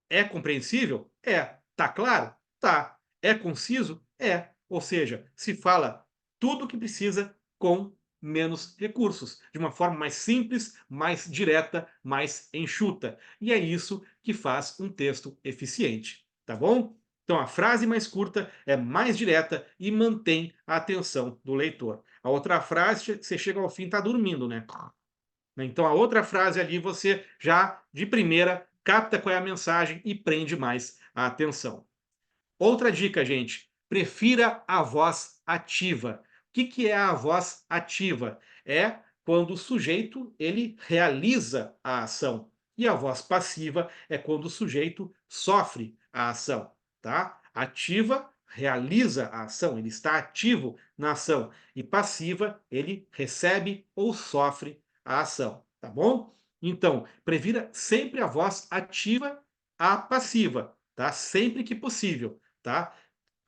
É compreensível? É. Tá claro? Tá. É conciso? É. Ou seja, se fala tudo o que precisa com menos recursos, de uma forma mais simples, mais direta, mais enxuta. E é isso que faz um texto eficiente, tá bom? Então a frase mais curta é mais direta e mantém a atenção do leitor. A outra frase, você chega ao fim, tá dormindo, né? Então a outra frase ali você já de primeira capta qual é a mensagem e prende mais a atenção. Outra dica, gente, prefira a voz ativa. O que que é a voz ativa? É quando o sujeito ele realiza a ação. E a voz passiva é quando o sujeito sofre a ação, tá? Ativa realiza a ação, ele está ativo na ação. E passiva, ele recebe ou sofre a ação, tá bom? Então, prefira sempre a voz ativa à passiva, tá? Sempre que possível, tá?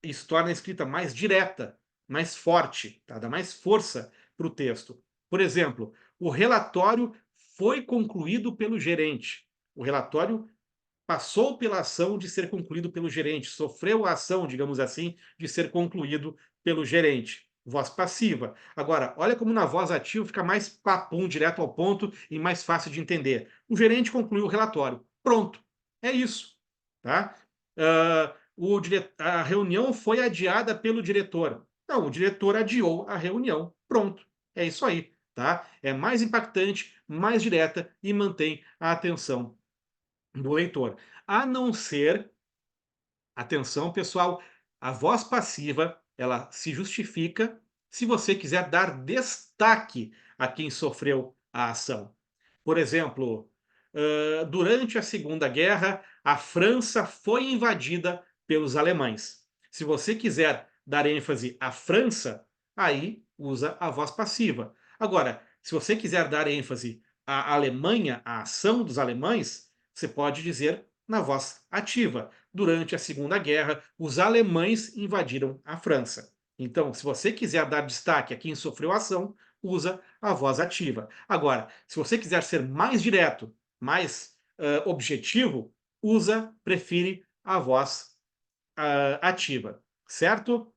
Isso torna a escrita mais direta, mais forte, tá? Dá mais força para o texto. Por exemplo, o relatório foi concluído pelo gerente. O relatório passou pela ação de ser concluído pelo gerente, sofreu a ação, digamos assim, de ser concluído pelo gerente. Voz passiva. Agora, olha como na voz ativa fica mais papum, direto ao ponto e mais fácil de entender. O gerente concluiu o relatório. Pronto. É isso. Tá? A reunião foi adiada pelo diretor. Não, o diretor adiou a reunião. Pronto. É isso aí. Tá? É mais impactante, mais direta e mantém a atenção do leitor. A não ser, atenção pessoal, a voz passiva, ela se justifica se você quiser dar destaque a quem sofreu a ação. Por exemplo, durante a Segunda Guerra, a França foi invadida pelos alemães. Se você quiser dar ênfase à França, aí usa a voz passiva. Agora, se você quiser dar ênfase à Alemanha, à ação dos alemães, você pode dizer na voz ativa. Durante a Segunda Guerra, os alemães invadiram a França. Então, se você quiser dar destaque a quem sofreu a ação, usa a voz ativa. Agora, se você quiser ser mais direto, mais objetivo, prefere a voz ativa, certo?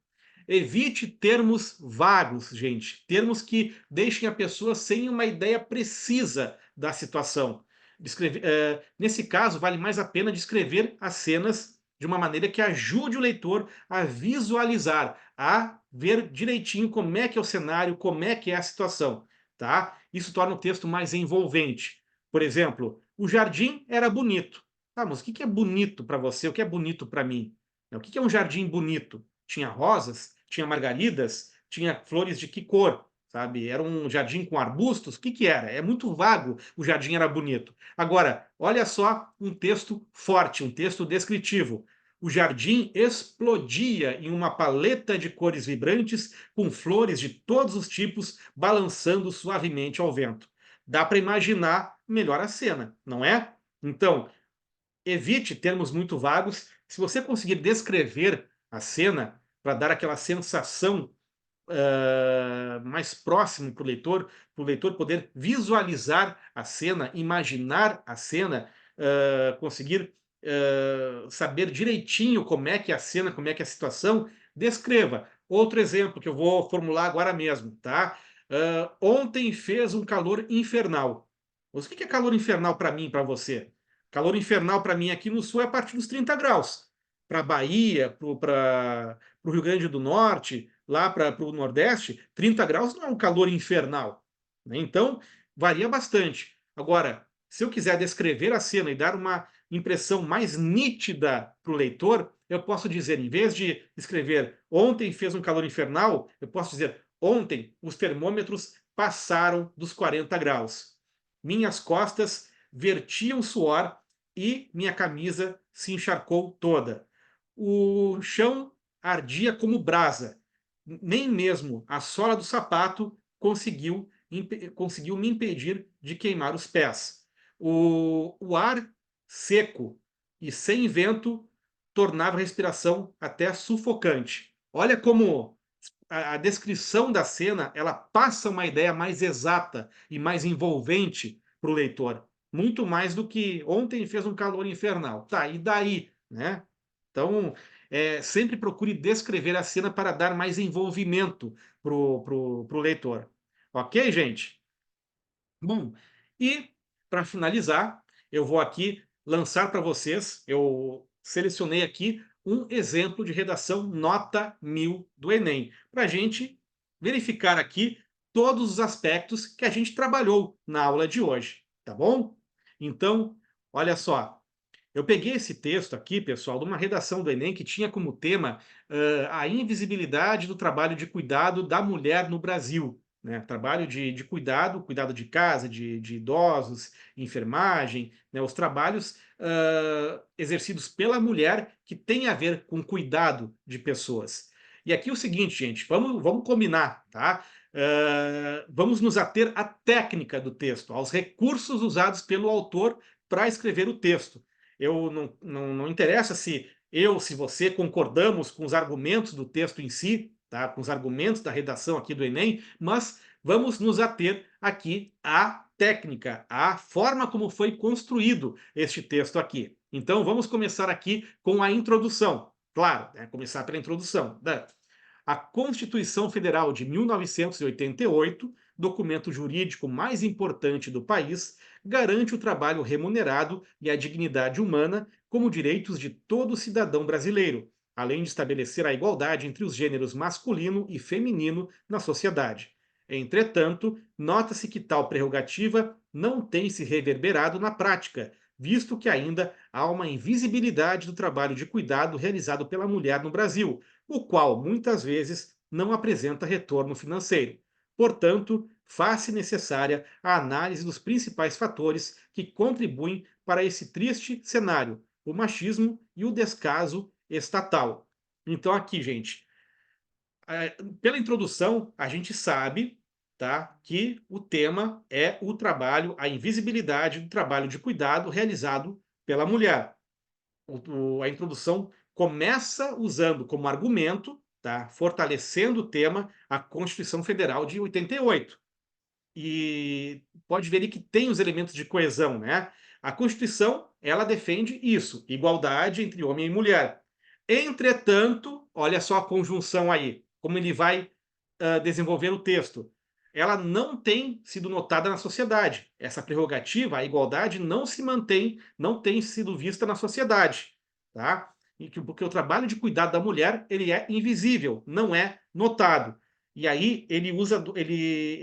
Evite termos vagos, gente. Termos que deixem a pessoa sem uma ideia precisa da situação. Nesse caso, vale mais a pena descrever as cenas de uma maneira que ajude o leitor a visualizar, a ver direitinho como é que é o cenário, como é que é a situação. tá? Isso torna o texto mais envolvente. Por exemplo, o jardim era bonito. Ah, mas o que é bonito para você? O que é bonito para mim? O que é um jardim bonito? Tinha rosas? Tinha margaridas? Tinha flores de que cor? Sabe? Era um jardim com arbustos? O que era? É muito vago. O jardim era bonito. Agora, olha só um texto forte, um texto descritivo. O jardim explodia em uma paleta de cores vibrantes, com flores de todos os tipos balançando suavemente ao vento. Dá para imaginar melhor a cena, não é? Então, evite termos muito vagos. Se você conseguir descrever a cena para dar aquela sensação mais próximo para o leitor poder visualizar a cena, imaginar a cena, conseguir saber direitinho como é que é a cena, como é que é a situação, descreva. Outro exemplo que eu vou formular agora mesmo, tá? Ontem fez um calor infernal. Mas o que é calor infernal para mim e para você? Calor infernal para mim aqui no sul é a partir dos 30 graus. Para a Bahia, para o Rio Grande do Norte, lá para o Nordeste, 30 graus não é um calor infernal, né? Então, varia bastante. Agora, se eu quiser descrever a cena e dar uma impressão mais nítida para o leitor, eu posso dizer, em vez de escrever ontem fez um calor infernal, eu posso dizer ontem os termômetros passaram dos 40 graus. Minhas costas vertiam suor e minha camisa se encharcou toda. O chão ardia como brasa. Nem mesmo a sola do sapato conseguiu me impedir de queimar os pés. O ar seco e sem vento tornava a respiração até sufocante. Olha como a descrição da cena ela passa uma ideia mais exata e mais envolvente para o leitor. Muito mais do que ontem fez um calor infernal. Tá, e daí? Né? Então, sempre procure descrever a cena para dar mais envolvimento pro leitor. Ok, gente? Bom, e para finalizar, eu vou aqui lançar para vocês, eu selecionei aqui um exemplo de redação nota 1000 do Enem, para a gente verificar aqui todos os aspectos que a gente trabalhou na aula de hoje, tá bom? Então, olha só, eu peguei esse texto aqui, pessoal, de uma redação do Enem que tinha como tema a invisibilidade do trabalho de cuidado da mulher no Brasil. Né? Trabalho de cuidado, cuidado de casa, de idosos, enfermagem, né? Os trabalhos exercidos pela mulher que tem a ver com cuidado de pessoas. E aqui é o seguinte, gente, vamos combinar, tá? Vamos nos ater à técnica do texto, aos recursos usados pelo autor para escrever o texto. Eu não interessa se você concordamos com os argumentos do texto em si, tá? Com os argumentos da redação aqui do Enem, mas vamos nos ater aqui à técnica, à forma como foi construído este texto aqui. Então vamos começar aqui com a introdução. Claro, né? Começar pela introdução. A Constituição Federal de 1988, documento jurídico mais importante do país, garante o trabalho remunerado e a dignidade humana como direitos de todo cidadão brasileiro, além de estabelecer a igualdade entre os gêneros masculino e feminino na sociedade. Entretanto, nota-se que tal prerrogativa não tem se reverberado na prática, visto que ainda há uma invisibilidade do trabalho de cuidado realizado pela mulher no Brasil, o qual muitas vezes não apresenta retorno financeiro. Portanto, faz-se necessária a análise dos principais fatores que contribuem para esse triste cenário, o machismo e o descaso estatal. Então aqui, gente, pela introdução, a gente sabe, tá, que o tema é o trabalho, a invisibilidade do trabalho de cuidado realizado pela mulher. A introdução começa usando como argumento, tá, fortalecendo o tema, a Constituição Federal de 88. E pode ver aí que tem os elementos de coesão, né? A Constituição, ela defende isso, igualdade entre homem e mulher. Entretanto, olha só a conjunção aí, como ele vai desenvolver o texto. Ela não tem sido notada na sociedade. Essa prerrogativa, a igualdade, não se mantém, não tem sido vista na sociedade, tá? Porque o trabalho de cuidado da mulher, ele é invisível, não é notado. E aí ele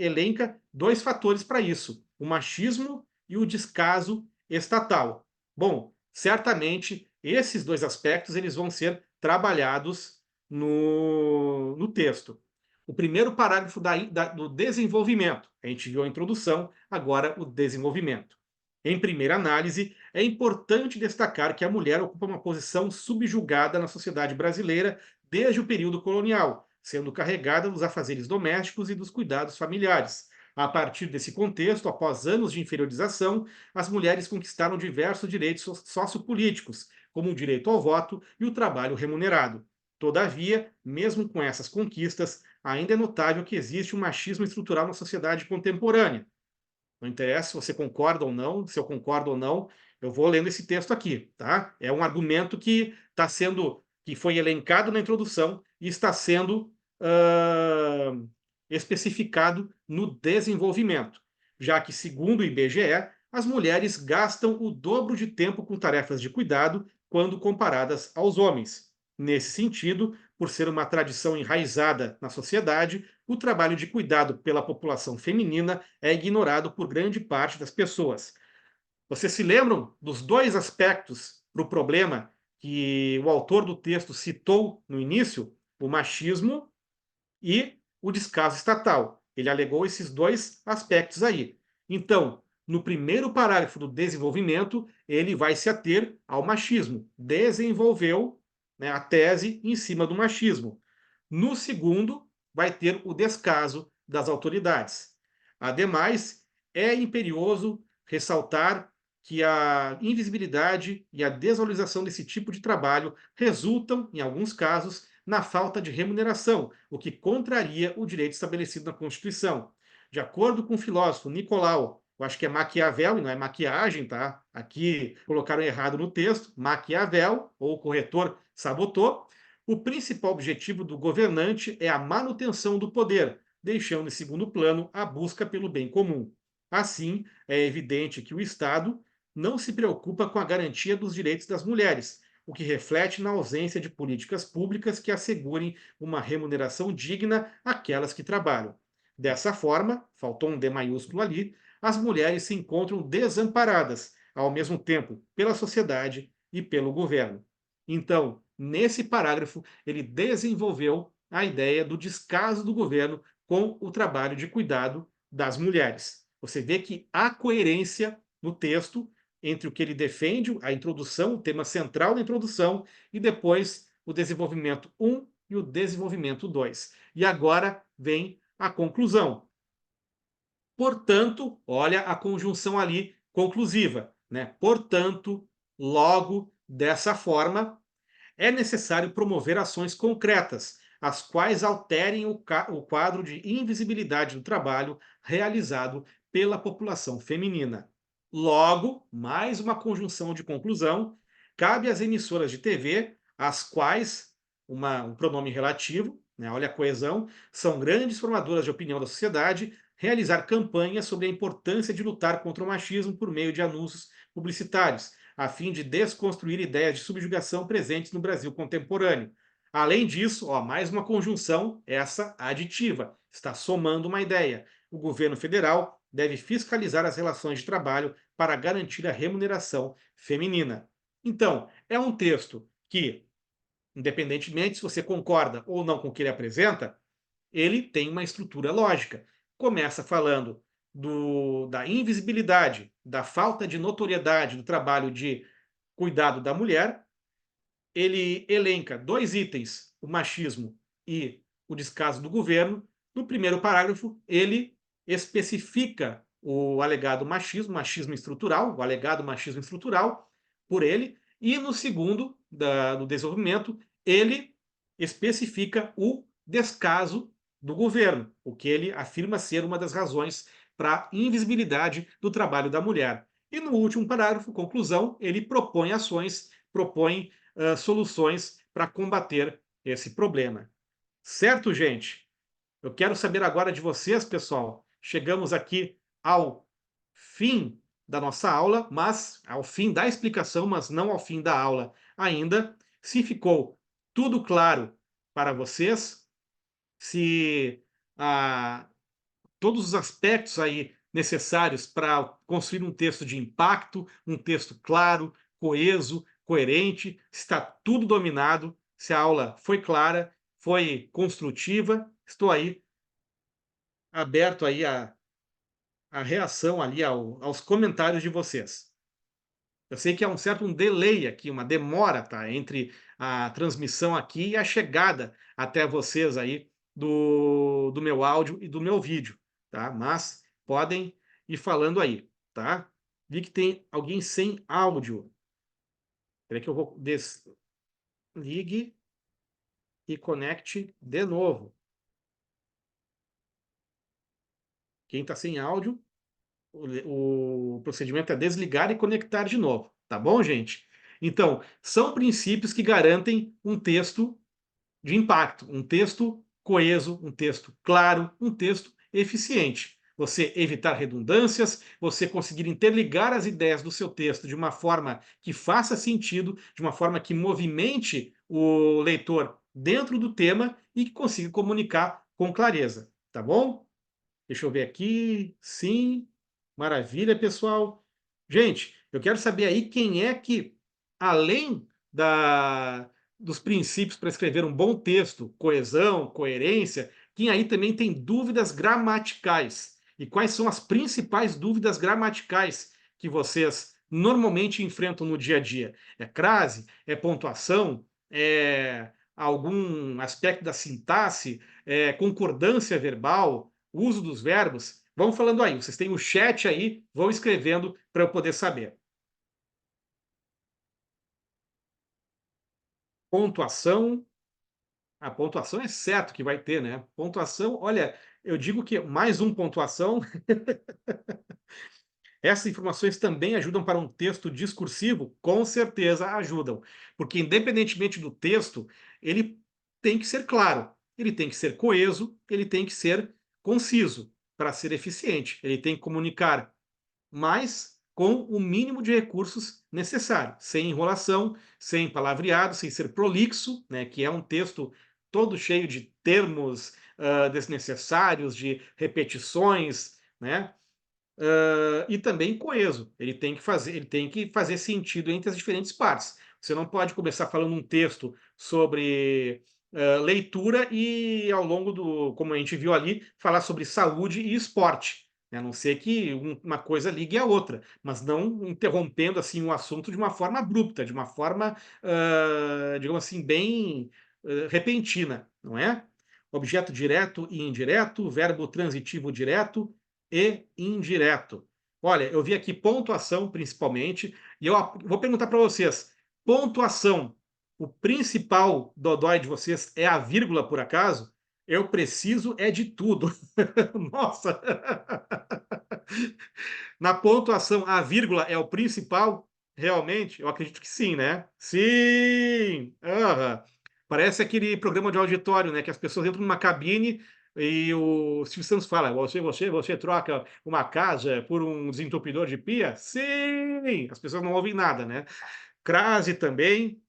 elenca dois fatores para isso: o machismo e o descaso estatal. Bom, certamente esses dois aspectos eles vão ser trabalhados no texto. O primeiro parágrafo do desenvolvimento. A gente viu a introdução, agora o desenvolvimento. Em primeira análise, é importante destacar que a mulher ocupa uma posição subjugada na sociedade brasileira desde o período colonial, sendo carregada dos afazeres domésticos e dos cuidados familiares. A partir desse contexto, após anos de inferiorização, as mulheres conquistaram diversos direitos sociopolíticos, como o direito ao voto e o trabalho remunerado. Todavia, mesmo com essas conquistas, ainda é notável que existe um machismo estrutural na sociedade contemporânea. Não interessa se você concorda ou não, se eu concordo ou não, eu vou lendo esse texto aqui, tá? É um argumento que foi elencado na introdução e está sendo especificado no desenvolvimento, já que, segundo o IBGE, as mulheres gastam o dobro de tempo com tarefas de cuidado quando comparadas aos homens. Nesse sentido, por ser uma tradição enraizada na sociedade, o trabalho de cuidado pela população feminina é ignorado por grande parte das pessoas. Vocês se lembram dos dois aspectos para o problema que o autor do texto citou no início? O machismo e o descaso estatal. Ele alegou esses dois aspectos aí. Então, no primeiro parágrafo do desenvolvimento, ele vai se ater ao machismo. Desenvolveu, né, a tese em cima do machismo. No segundo, vai ter o descaso das autoridades. Ademais, é imperioso ressaltar que a invisibilidade e a desvalorização desse tipo de trabalho resultam, em alguns casos, na falta de remuneração, o que contraria o direito estabelecido na Constituição. De acordo com o filósofo Nicolau, eu acho que é Maquiavel e não é maquiagem, tá? Aqui colocaram errado no texto, Maquiavel, ou o corretor sabotou. O principal objetivo do governante é a manutenção do poder, deixando em segundo plano a busca pelo bem comum. Assim, é evidente que o Estado não se preocupa com a garantia dos direitos das mulheres, o que reflete na ausência de políticas públicas que assegurem uma remuneração digna àquelas que trabalham. Dessa forma, faltou um D maiúsculo ali, as mulheres se encontram desamparadas, ao mesmo tempo pela sociedade e pelo governo. Então, nesse parágrafo, ele desenvolveu a ideia do descaso do governo com o trabalho de cuidado das mulheres. Você vê que há coerência no texto entre o que ele defende, a introdução, o tema central da introdução, e depois o desenvolvimento 1 e o desenvolvimento 2. E agora vem a conclusão. Portanto, olha a conjunção ali conclusiva, né? Portanto, logo, dessa forma, é necessário promover ações concretas, as quais alterem o quadro de invisibilidade do trabalho realizado pela população feminina. Logo, mais uma conjunção de conclusão, cabe às emissoras de TV, as quais, um pronome relativo, né, olha a coesão, são grandes formadoras de opinião da sociedade, realizar campanhas sobre a importância de lutar contra o machismo por meio de anúncios publicitários, a fim de desconstruir ideias de subjugação presentes no Brasil contemporâneo. Além disso, ó, mais uma conjunção, essa aditiva, está somando uma ideia. O governo federal deve fiscalizar as relações de trabalho para garantir a remuneração feminina. Então, é um texto que, independentemente se você concorda ou não com o que ele apresenta, ele tem uma estrutura lógica. Começa falando da invisibilidade, da falta de notoriedade do trabalho de cuidado da mulher. Ele elenca dois itens, o machismo e o descaso do governo. No primeiro parágrafo, ele especifica o alegado machismo, machismo estrutural, o alegado machismo estrutural por ele, e no segundo, do desenvolvimento, ele especifica o descaso do governo, o que ele afirma ser uma das razões para a invisibilidade do trabalho da mulher. E no último parágrafo, conclusão, ele propõe ações, propõe soluções para combater esse problema. Certo, gente? Eu quero saber agora de vocês, pessoal. Chegamos aqui ao fim da nossa aula, mas ao fim da explicação, mas não ao fim da aula ainda. Se ficou tudo claro para vocês, se todos os aspectos aí necessários para construir um texto de impacto, um texto claro, coeso, coerente, se está tudo dominado, se a aula foi clara, foi construtiva, estou aí aberto aí a reação ali aos comentários de vocês. Eu sei que há um delay aqui, uma demora, tá, entre a transmissão aqui e a chegada até vocês aí do meu áudio e do meu vídeo, tá? Mas podem ir falando aí, tá? Vi que tem alguém sem áudio. Espera que eu vou desligue e conecte de novo. Quem está sem áudio, o procedimento é desligar e conectar de novo, tá bom, gente? Então, são princípios que garantem um texto de impacto, um texto coeso, um texto claro, um texto eficiente. Você evitar redundâncias, você conseguir interligar as ideias do seu texto de uma forma que faça sentido, de uma forma que movimente o leitor dentro do tema e que consiga comunicar com clareza, tá bom? Deixa eu ver aqui. Sim. Maravilha, pessoal. Gente, eu quero saber aí quem é que, além dos princípios para escrever um bom texto, coesão, coerência, quem aí também tem dúvidas gramaticais. E quais são as principais dúvidas gramaticais que vocês normalmente enfrentam no dia a dia? É crase? É pontuação? É algum aspecto da sintaxe? É concordância verbal? Uso dos verbos? Vão falando aí, vocês têm o chat aí, vão escrevendo para eu poder saber. Pontuação, a pontuação é certo que vai ter, né? Pontuação, olha, eu digo que mais um pontuação, essas informações também ajudam para um texto discursivo? Com certeza ajudam, porque independentemente do texto, ele tem que ser claro, ele tem que ser coeso, ele tem que ser conciso para ser eficiente, ele tem que comunicar mas com o mínimo de recursos necessário, sem enrolação, sem palavreado, sem ser prolixo, né, que é um texto todo cheio de termos desnecessários, de repetições, né, e também coeso. Ele tem que fazer sentido entre as diferentes partes. Você não pode começar falando um texto sobre leitura e ao longo do, como a gente viu ali, falar sobre saúde e esporte, né? A não ser que uma coisa ligue à outra, mas não interrompendo assim o assunto de uma forma abrupta, de uma forma, digamos assim, bem repentina, não é? Objeto direto e indireto, verbo transitivo direto e indireto. Olha, eu vi aqui pontuação principalmente, e eu vou perguntar para vocês: pontuação, o principal dodói de vocês é a vírgula, por acaso? Eu preciso é de tudo. Nossa! Na pontuação, a vírgula é o principal? Realmente? Eu acredito que sim, né? Sim! Aham. Parece aquele programa de auditório, né? Que as pessoas entram numa cabine e o Silvio Santos fala: você troca uma casa por um desentupidor de pia? Sim! As pessoas não ouvem nada, né? Crase também.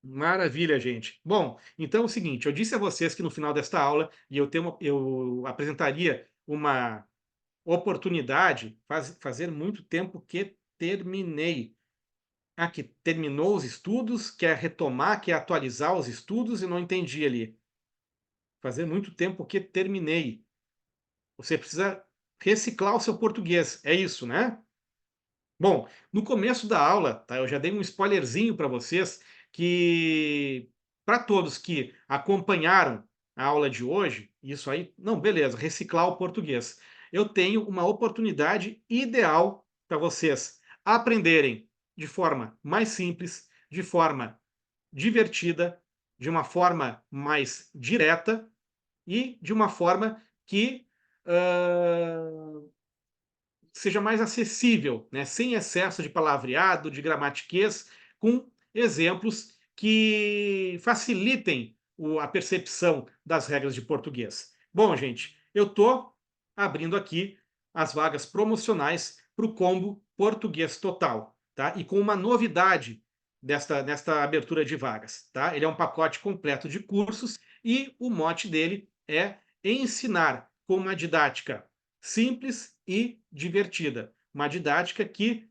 Maravilha, gente. Bom, então é o seguinte: eu disse a vocês que no final desta aula e eu apresentaria uma oportunidade, fazer muito tempo que terminei. Ah, que terminou os estudos, quer retomar, quer atualizar os estudos e não entendi ali. Fazer muito tempo que terminei. Você precisa reciclar o seu português, é isso, né? Bom, no começo da aula, tá, eu já dei um spoilerzinho para vocês que, para todos que acompanharam a aula de hoje, isso aí, não, beleza, reciclar o português. Eu tenho uma oportunidade ideal para vocês aprenderem de forma mais simples, de forma divertida, de uma forma mais direta e de uma forma que seja mais acessível, né? Sem excesso de palavreado, de gramatiquês, com exemplos que facilitem a percepção das regras de português. Bom, gente, eu estou abrindo aqui as vagas promocionais para o combo Português Total, tá? E com uma novidade nesta abertura de vagas, tá? Ele é um pacote completo de cursos e o mote dele é ensinar com uma didática simples e divertida. Uma didática que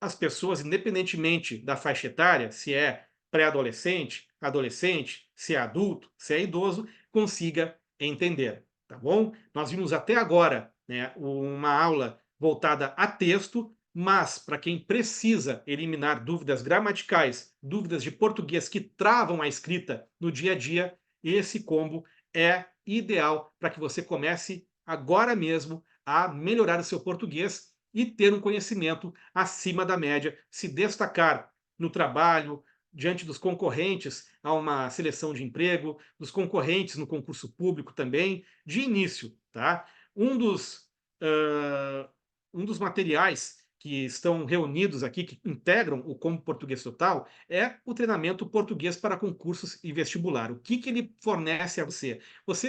as pessoas, independentemente da faixa etária, se é pré-adolescente, adolescente, se é adulto, se é idoso, consiga entender, tá bom? Nós vimos até agora, né, uma aula voltada a texto, mas para quem precisa eliminar dúvidas gramaticais, dúvidas de português que travam a escrita no dia a dia, esse combo é ideal para que você comece agora mesmo a melhorar o seu português e ter um conhecimento acima da média, se destacar no trabalho, diante dos concorrentes a uma seleção de emprego, dos concorrentes no concurso público também, de início, tá? Um dos, uh, um dos materiais que estão reunidos aqui, que integram o Como Português Total, é o treinamento português para concursos e vestibular. O que ele fornece a você?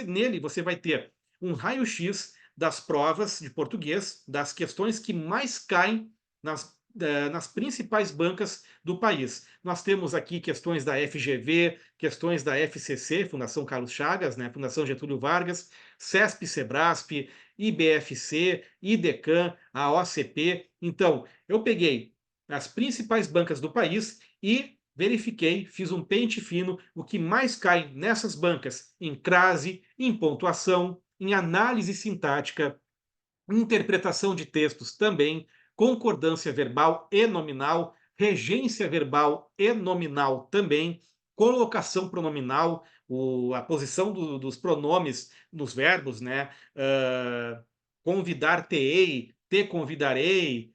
Nele, você vai ter um raio-x das provas de português, das questões que mais caem nas principais bancas do país. Nós temos aqui questões da FGV, questões da FCC, Fundação Carlos Chagas, né, Fundação Getúlio Vargas, CESP, Sebrasp, IBFC, IDECAM, a OCP. Então, eu peguei as principais bancas do país e verifiquei, fiz um pente fino, o que mais cai nessas bancas, em crase, em pontuação, em análise sintática, interpretação de textos também, concordância verbal e nominal, regência verbal e nominal também, colocação pronominal, a posição dos pronomes nos verbos, né? Convidar-te-ei, te convidarei,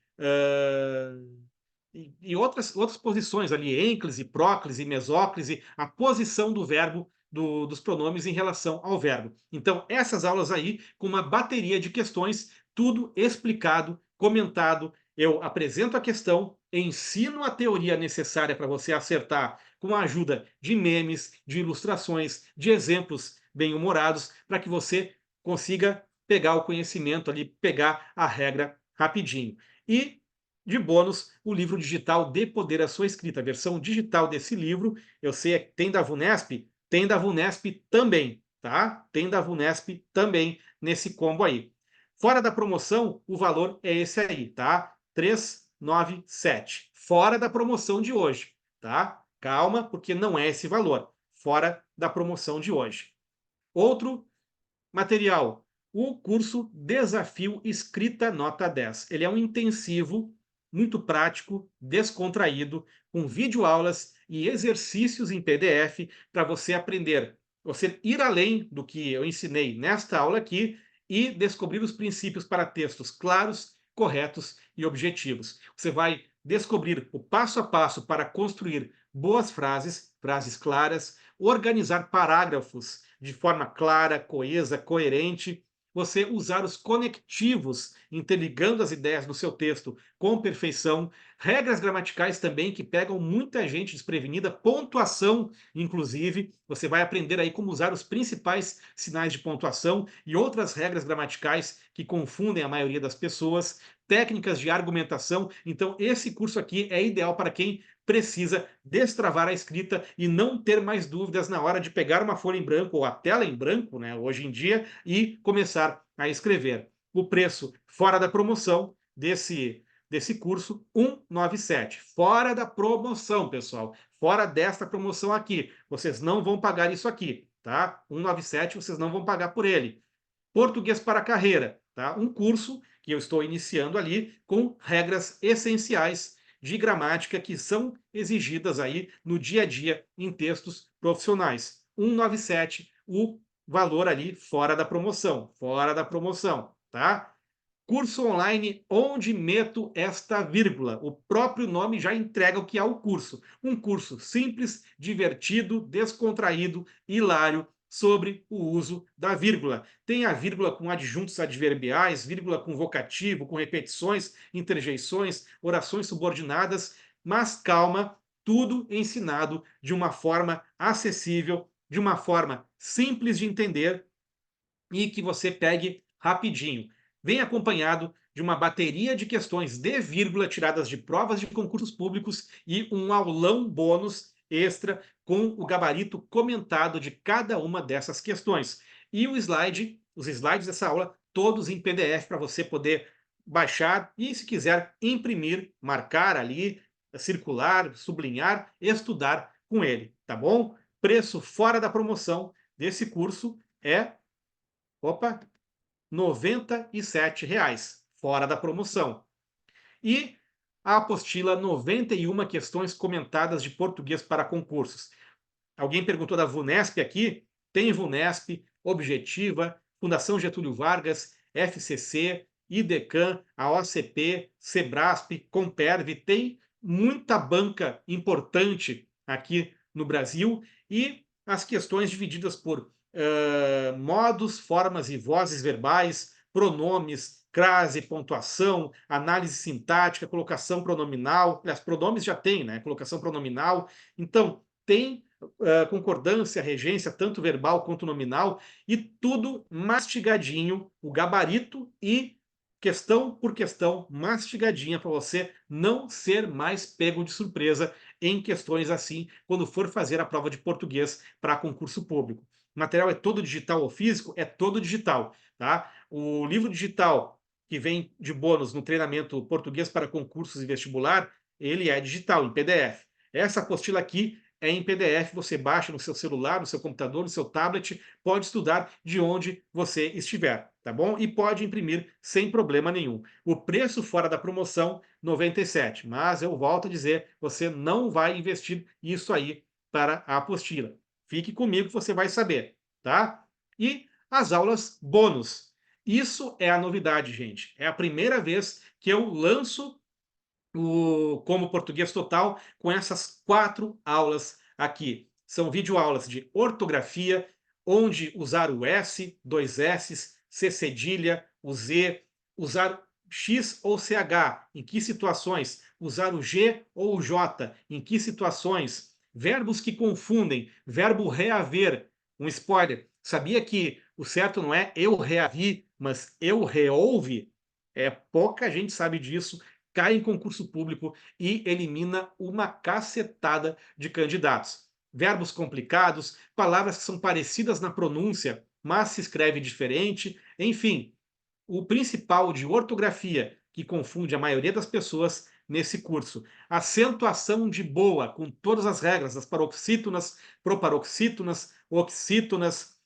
e outras posições ali, ênclise, próclise, mesóclise, a posição do verbo, dos pronomes em relação ao verbo. Então, essas aulas aí, com uma bateria de questões, tudo explicado, comentado, eu apresento a questão, ensino a teoria necessária para você acertar com a ajuda de memes, de ilustrações, de exemplos bem-humorados, para que você consiga pegar o conhecimento ali, pegar a regra rapidinho. E de bônus, o livro digital Dê Poder à Sua Escrita. A versão digital desse livro, eu sei, tem da VUNESP? Tem da VUNESP também, tá? Tem da VUNESP também nesse combo aí. Fora da promoção, o valor é esse aí, tá? 397. Fora da promoção de hoje, tá? Calma, porque não é esse valor. Fora da promoção de hoje. Outro material, o curso Desafio Escrita Nota 10. Ele é um intensivo muito prático, descontraído, com videoaulas e exercícios em PDF para você aprender, você ir além do que eu ensinei nesta aula aqui e descobrir os princípios para textos claros, corretos e objetivos. Você vai descobrir o passo a passo para construir boas frases, frases claras, organizar parágrafos de forma clara, coesa, coerente, você usar os conectivos, interligando as ideias do seu texto com perfeição, regras gramaticais também que pegam muita gente desprevenida, pontuação, inclusive, você vai aprender aí como usar os principais sinais de pontuação e outras regras gramaticais que confundem a maioria das pessoas, técnicas de argumentação. Então, esse curso aqui é ideal para quem precisa destravar a escrita e não ter mais dúvidas na hora de pegar uma folha em branco ou a tela em branco, né, hoje em dia, e começar a escrever. O preço fora da promoção desse curso, 197. Fora da promoção, pessoal. Fora desta promoção aqui. Vocês não vão pagar isso aqui, tá? 197 vocês não vão pagar por ele. Português para a Carreira, tá? Um curso que eu estou iniciando ali com regras essenciais de gramática que são exigidas aí no dia a dia em textos profissionais. 197, o valor ali fora da promoção, tá? Curso online onde meto esta vírgula. O próprio nome já entrega o que é o curso. Um curso simples, divertido, descontraído, hilário, sobre o uso da vírgula. Tem a vírgula com adjuntos adverbiais, vírgula com vocativo, com repetições, interjeições, orações subordinadas, mas calma, tudo ensinado de uma forma acessível, de uma forma simples de entender e que você pegue rapidinho. Vem acompanhado de uma bateria de questões de vírgula tiradas de provas de concursos públicos e um aulão bônus extra com o gabarito comentado de cada uma dessas questões. E o slide, os slides dessa aula, todos em PDF para você poder baixar e, se quiser, imprimir, marcar ali, circular, sublinhar, estudar com ele, tá bom? Preço fora da promoção desse curso é, opa, R$ 97, fora da promoção. E a apostila 91 questões comentadas de português para concursos. Alguém perguntou da VUNESP aqui? Tem VUNESP, Objetiva, Fundação Getúlio Vargas, FCC, IDECAM, a OCP, Sebrasp, Comperv, tem muita banca importante aqui no Brasil e as questões divididas por modos, formas e vozes verbais, pronomes, crase, pontuação, análise sintática, colocação pronominal. Aliás, pronomes já tem, né? Colocação pronominal. Então, tem concordância, regência, tanto verbal quanto nominal, e tudo mastigadinho, o gabarito e questão por questão mastigadinha para você não ser mais pego de surpresa em questões assim quando for fazer a prova de português para concurso público. O material é todo digital ou físico? É todo digital, tá? O livro digital que vem de bônus no treinamento português para concursos e vestibular, ele é digital, em PDF. Essa apostila aqui é em PDF, você baixa no seu celular, no seu computador, no seu tablet, pode estudar de onde você estiver, tá bom? E pode imprimir sem problema nenhum. O preço fora da promoção, 97, mas eu volto a dizer, você não vai investir isso aí para a apostila. Fique comigo que você vai saber, tá? E as aulas bônus. Isso é a novidade, gente. É a primeira vez que eu lanço como Português Total com essas 4 aulas aqui. São videoaulas de ortografia, onde usar o S, dois S's, C cedilha, o Z, usar X ou CH, em que situações, usar o G ou o J, em que situações, verbos que confundem, verbo reaver, um spoiler, sabia que o certo não é eu reavi, mas eu reouve? Pouca gente sabe disso, cai em concurso público e elimina uma cacetada de candidatos. Verbos complicados, palavras que são parecidas na pronúncia, mas se escreve diferente, enfim, o principal de ortografia que confunde a maioria das pessoas nesse curso. Acentuação de boa, com todas as regras, das paroxítonas, proparoxítonas, oxítonas,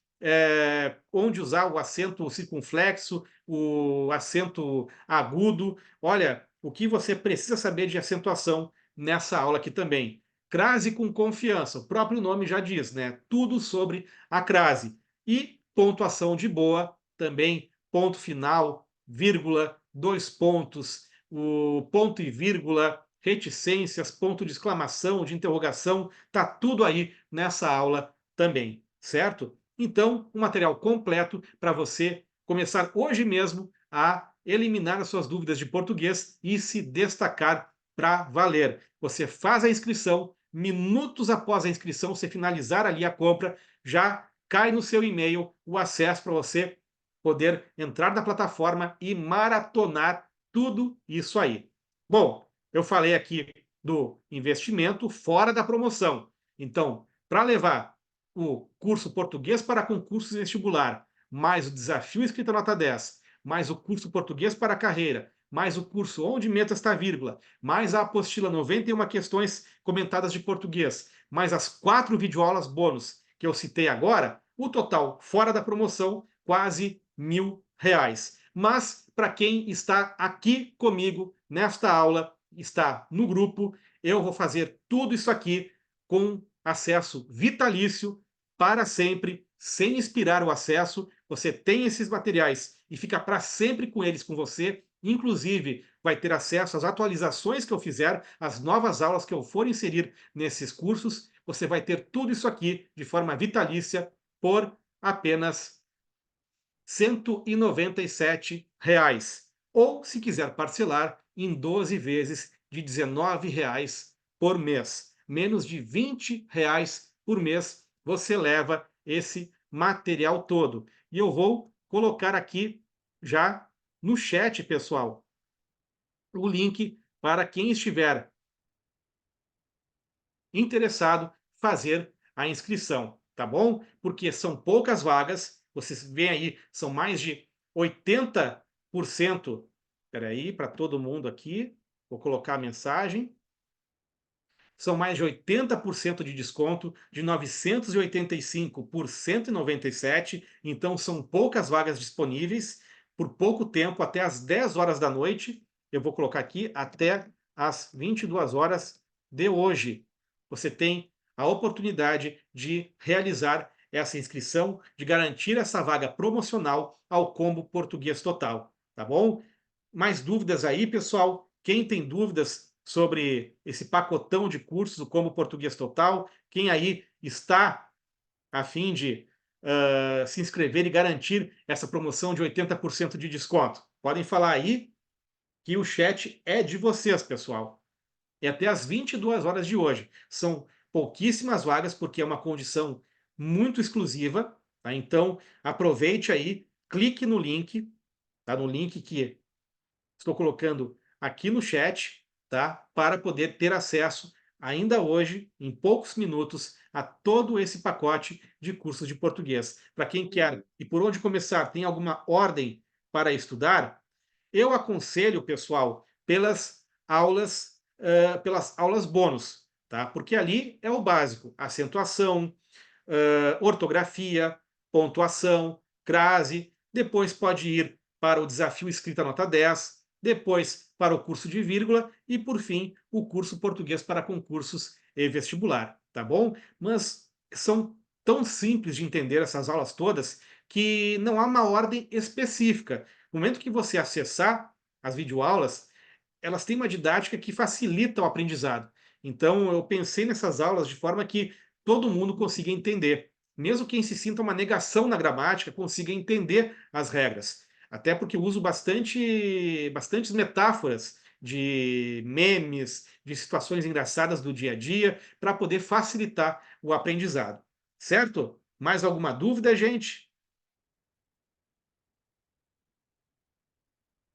onde usar o acento circunflexo, o acento agudo. Olha, o que você precisa saber de acentuação nessa aula aqui também. Crase com confiança, o próprio nome já diz, né? Tudo sobre a crase. E pontuação de boa, também ponto final, vírgula, dois pontos, o ponto e vírgula, reticências, ponto de exclamação, de interrogação, tá tudo aí nessa aula também, certo? Então, um material completo para você começar hoje mesmo a eliminar as suas dúvidas de português e se destacar para valer. Você faz a inscrição, minutos após a inscrição, você finalizar ali a compra, já cai no seu e-mail o acesso para você poder entrar na plataforma e maratonar tudo isso aí. Bom, eu falei aqui do investimento fora da promoção. Então, para levar o curso Português para Concursos e Vestibular, mais o Desafio Escrita Nota 10, mais o curso Português para a Carreira, mais o curso Onde Meta Está Vírgula, mais a apostila 91 questões comentadas de português, mais as 4 videoaulas bônus que eu citei agora, o total fora da promoção, quase R$ 1.000. Mas para quem está aqui comigo nesta aula, está no grupo, eu vou fazer tudo isso aqui com acesso vitalício para sempre, sem expirar o acesso. Você tem esses materiais e fica para sempre com eles com você. Inclusive, vai ter acesso às atualizações que eu fizer, às novas aulas que eu for inserir nesses cursos. Você vai ter tudo isso aqui de forma vitalícia por apenas R$ 197. Ou, se quiser parcelar, em 12 vezes de R$ 19 por mês. Menos de R$ 20 por mês você leva esse material todo. E eu vou colocar aqui já no chat, pessoal, o link para quem estiver interessado fazer a inscrição, tá bom? Porque são poucas vagas, vocês veem aí, são mais de 80%. Espera aí, para todo mundo aqui, vou colocar a mensagem. São mais de 80% de desconto, de 985 por 197, então são poucas vagas disponíveis, por pouco tempo, até às 10 horas da noite. Eu vou colocar aqui até às 22 horas de hoje. Você tem a oportunidade de realizar essa inscrição, de garantir essa vaga promocional ao Combo Português Total, tá bom? Mais dúvidas aí, pessoal? Quem tem dúvidas sobre esse pacotão de cursos, o Como Português Total, quem aí está a fim de se inscrever e garantir essa promoção de 80% de desconto? Podem falar aí que o chat é de vocês, pessoal. É até às 22 horas de hoje. São pouquíssimas vagas, porque é uma condição muito exclusiva. Tá? Então, aproveite aí, clique no link, tá? No link que estou colocando aqui no chat, tá? Para poder ter acesso ainda hoje, em poucos minutos, a todo esse pacote de cursos de português. Para quem quer e por onde começar, tem alguma ordem para estudar, eu aconselho, pessoal, pelas aulas bônus, tá? Porque ali é o básico: acentuação, ortografia, pontuação, crase. Depois pode ir para o desafio escrita nota 10, depois para o curso de vírgula e, por fim, o curso português para concursos e vestibular, tá bom? Mas são tão simples de entender essas aulas todas que não há uma ordem específica. No momento que você acessar as videoaulas, elas têm uma didática que facilita o aprendizado. Então, eu pensei nessas aulas de forma que todo mundo consiga entender. Mesmo quem se sinta uma negação na gramática, consiga entender as regras. Até porque eu uso bastantes metáforas de memes, de situações engraçadas do dia a dia, para poder facilitar o aprendizado. Certo? Mais alguma dúvida, gente?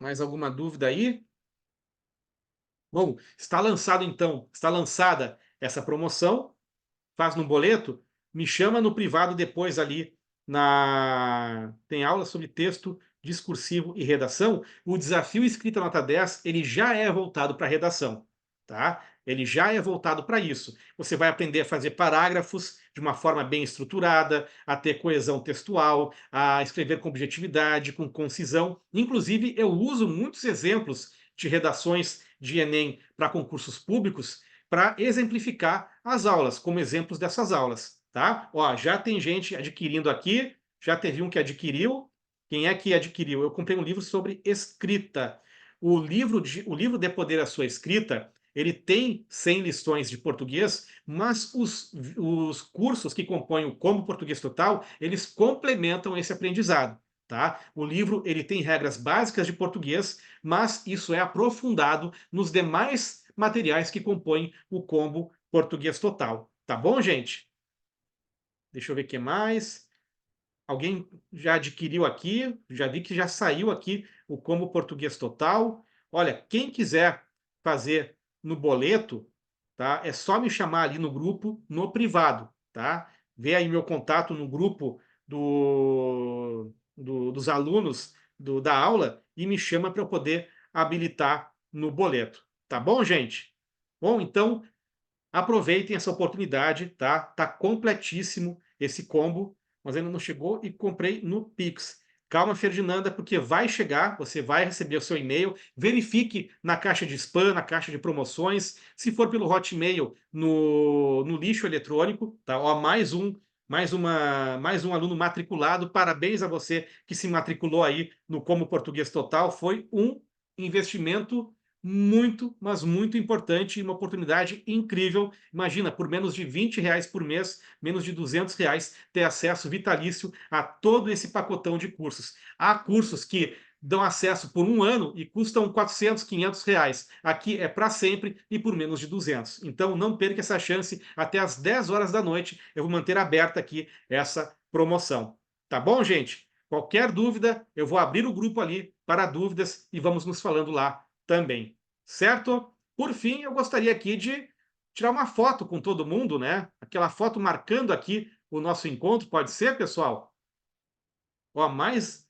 Mais alguma dúvida aí? Bom, está lançado então, está lançada essa promoção, faz no boleto, me chama no privado depois ali tem aula sobre texto discursivo e redação. O desafio escrita nota 10, ele já é voltado para redação, tá? Ele já é voltado para isso. Você vai aprender a fazer parágrafos de uma forma bem estruturada, a ter coesão textual, a escrever com objetividade, com concisão. Inclusive, eu uso muitos exemplos de redações de Enem para concursos públicos para exemplificar as aulas, como exemplos dessas aulas, tá? Ó, já tem gente adquirindo aqui, já teve um que adquiriu. Quem é que adquiriu? Eu comprei um livro sobre escrita. O livro De Poder à Sua Escrita, ele tem 100 lições de português, mas os cursos que compõem o Como Português Total, eles complementam esse aprendizado. Tá? O livro ele tem regras básicas de português, mas isso é aprofundado nos demais materiais que compõem o combo Português Total. Tá bom, gente? Deixa eu ver o que mais. Alguém já adquiriu aqui? Já vi que já saiu aqui o combo Português Total. Olha, quem quiser fazer no boleto, tá? É só me chamar ali no grupo, no privado, tá? Vê aí meu contato no grupo dos alunos da aula e me chama para eu poder habilitar no boleto. Tá bom, gente? Bom, então aproveitem essa oportunidade, tá? Tá completíssimo esse combo, mas ainda não chegou e comprei no Pix. Calma, Ferdinanda, porque vai chegar, você vai receber o seu e-mail. Verifique na caixa de spam, na caixa de promoções. Se for pelo Hotmail, no lixo eletrônico, tá? Ó, mais um aluno matriculado. Parabéns a você que se matriculou aí no Como Português Total. Foi um investimento muito, mas muito importante e uma oportunidade incrível. Imagina, por menos de R$ 20 por mês, menos de R$ 200, ter acesso vitalício a todo esse pacotão de cursos. Há cursos que dão acesso por um ano e custam 400, R$ 500. Aqui é para sempre e por menos de 200. Então não perca essa chance. Até às 10 horas da noite eu vou manter aberta aqui essa promoção. Tá bom, gente? Qualquer dúvida, eu vou abrir o grupo ali para dúvidas e vamos nos falando lá também, certo? Por fim, eu gostaria aqui de tirar uma foto com todo mundo, né? Aquela foto marcando aqui o nosso encontro, pode ser, pessoal? Ó, mais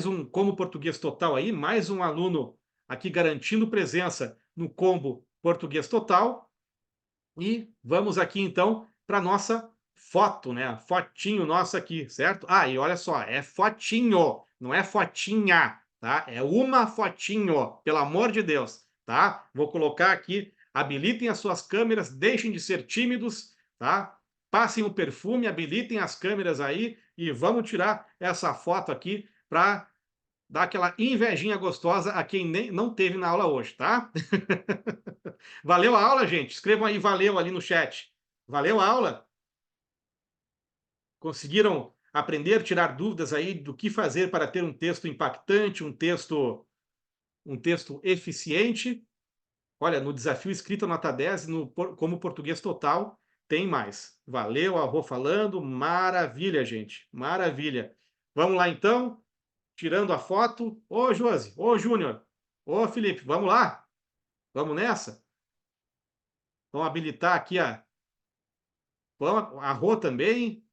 um Combo Português Total aí, mais um aluno aqui garantindo presença no Combo Português Total. E vamos aqui então para nossa foto, né? Fotinho nossa aqui, certo? Ah, e olha só, é fotinho, não é fotinha, tá? É uma fotinho, pelo amor de Deus, tá? Vou colocar aqui, habilitem as suas câmeras, deixem de ser tímidos, tá? Passem o perfume, habilitem as câmeras aí e vamos tirar essa foto aqui para dar aquela invejinha gostosa a quem nem, não teve na aula hoje, tá? Valeu a aula, gente? Escrevam aí valeu ali no chat. Valeu a aula? Conseguiram aprender, tirar dúvidas aí do que fazer para ter um texto impactante, um texto eficiente? Olha, no desafio escrita nota 10 no como português total, tem mais. Valeu, Arro falando, maravilha, gente, maravilha. Vamos lá então, tirando a foto. Ô, Josi, ô, Júnior, ô, Felipe, vamos lá? Vamos nessa? Vamos habilitar aqui a Rô também.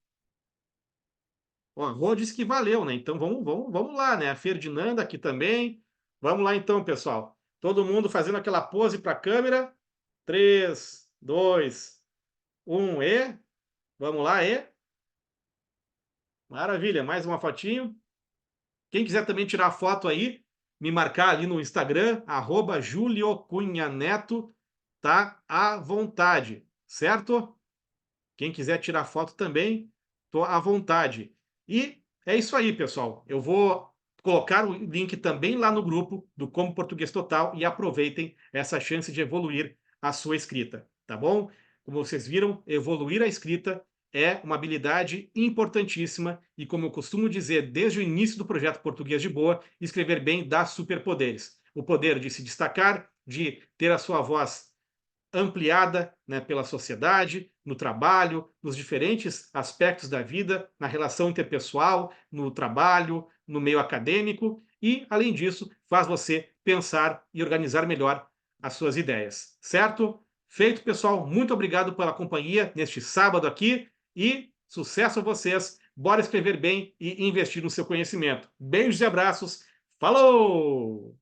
Ó, a Rô disse que valeu, né? Então vamos lá, né? A Ferdinanda aqui também. Vamos lá então, pessoal. Todo mundo fazendo aquela pose para a câmera. 3, 2, 1 e. Vamos lá, e. Maravilha, mais uma fotinho. Quem quiser também tirar a foto aí, me marcar ali no Instagram, @juliocunhaneto, tá à vontade, certo? Quem quiser tirar foto também, tô à vontade. E é isso aí, pessoal. Eu vou colocar o link também lá no grupo do Como Português Total e aproveitem essa chance de evoluir a sua escrita, tá bom? Como vocês viram, evoluir a escrita é uma habilidade importantíssima e, como eu costumo dizer desde o início do projeto Português de Boa, escrever bem dá superpoderes. O poder de se destacar, de ter a sua voz ampliada, né, pela sociedade, no trabalho, nos diferentes aspectos da vida, na relação interpessoal, no trabalho, no meio acadêmico e, além disso, faz você pensar e organizar melhor as suas ideias, certo? Feito, pessoal. Muito obrigado pela companhia neste sábado aqui e sucesso a vocês. Bora escrever bem e investir no seu conhecimento. Beijos e abraços. Falou!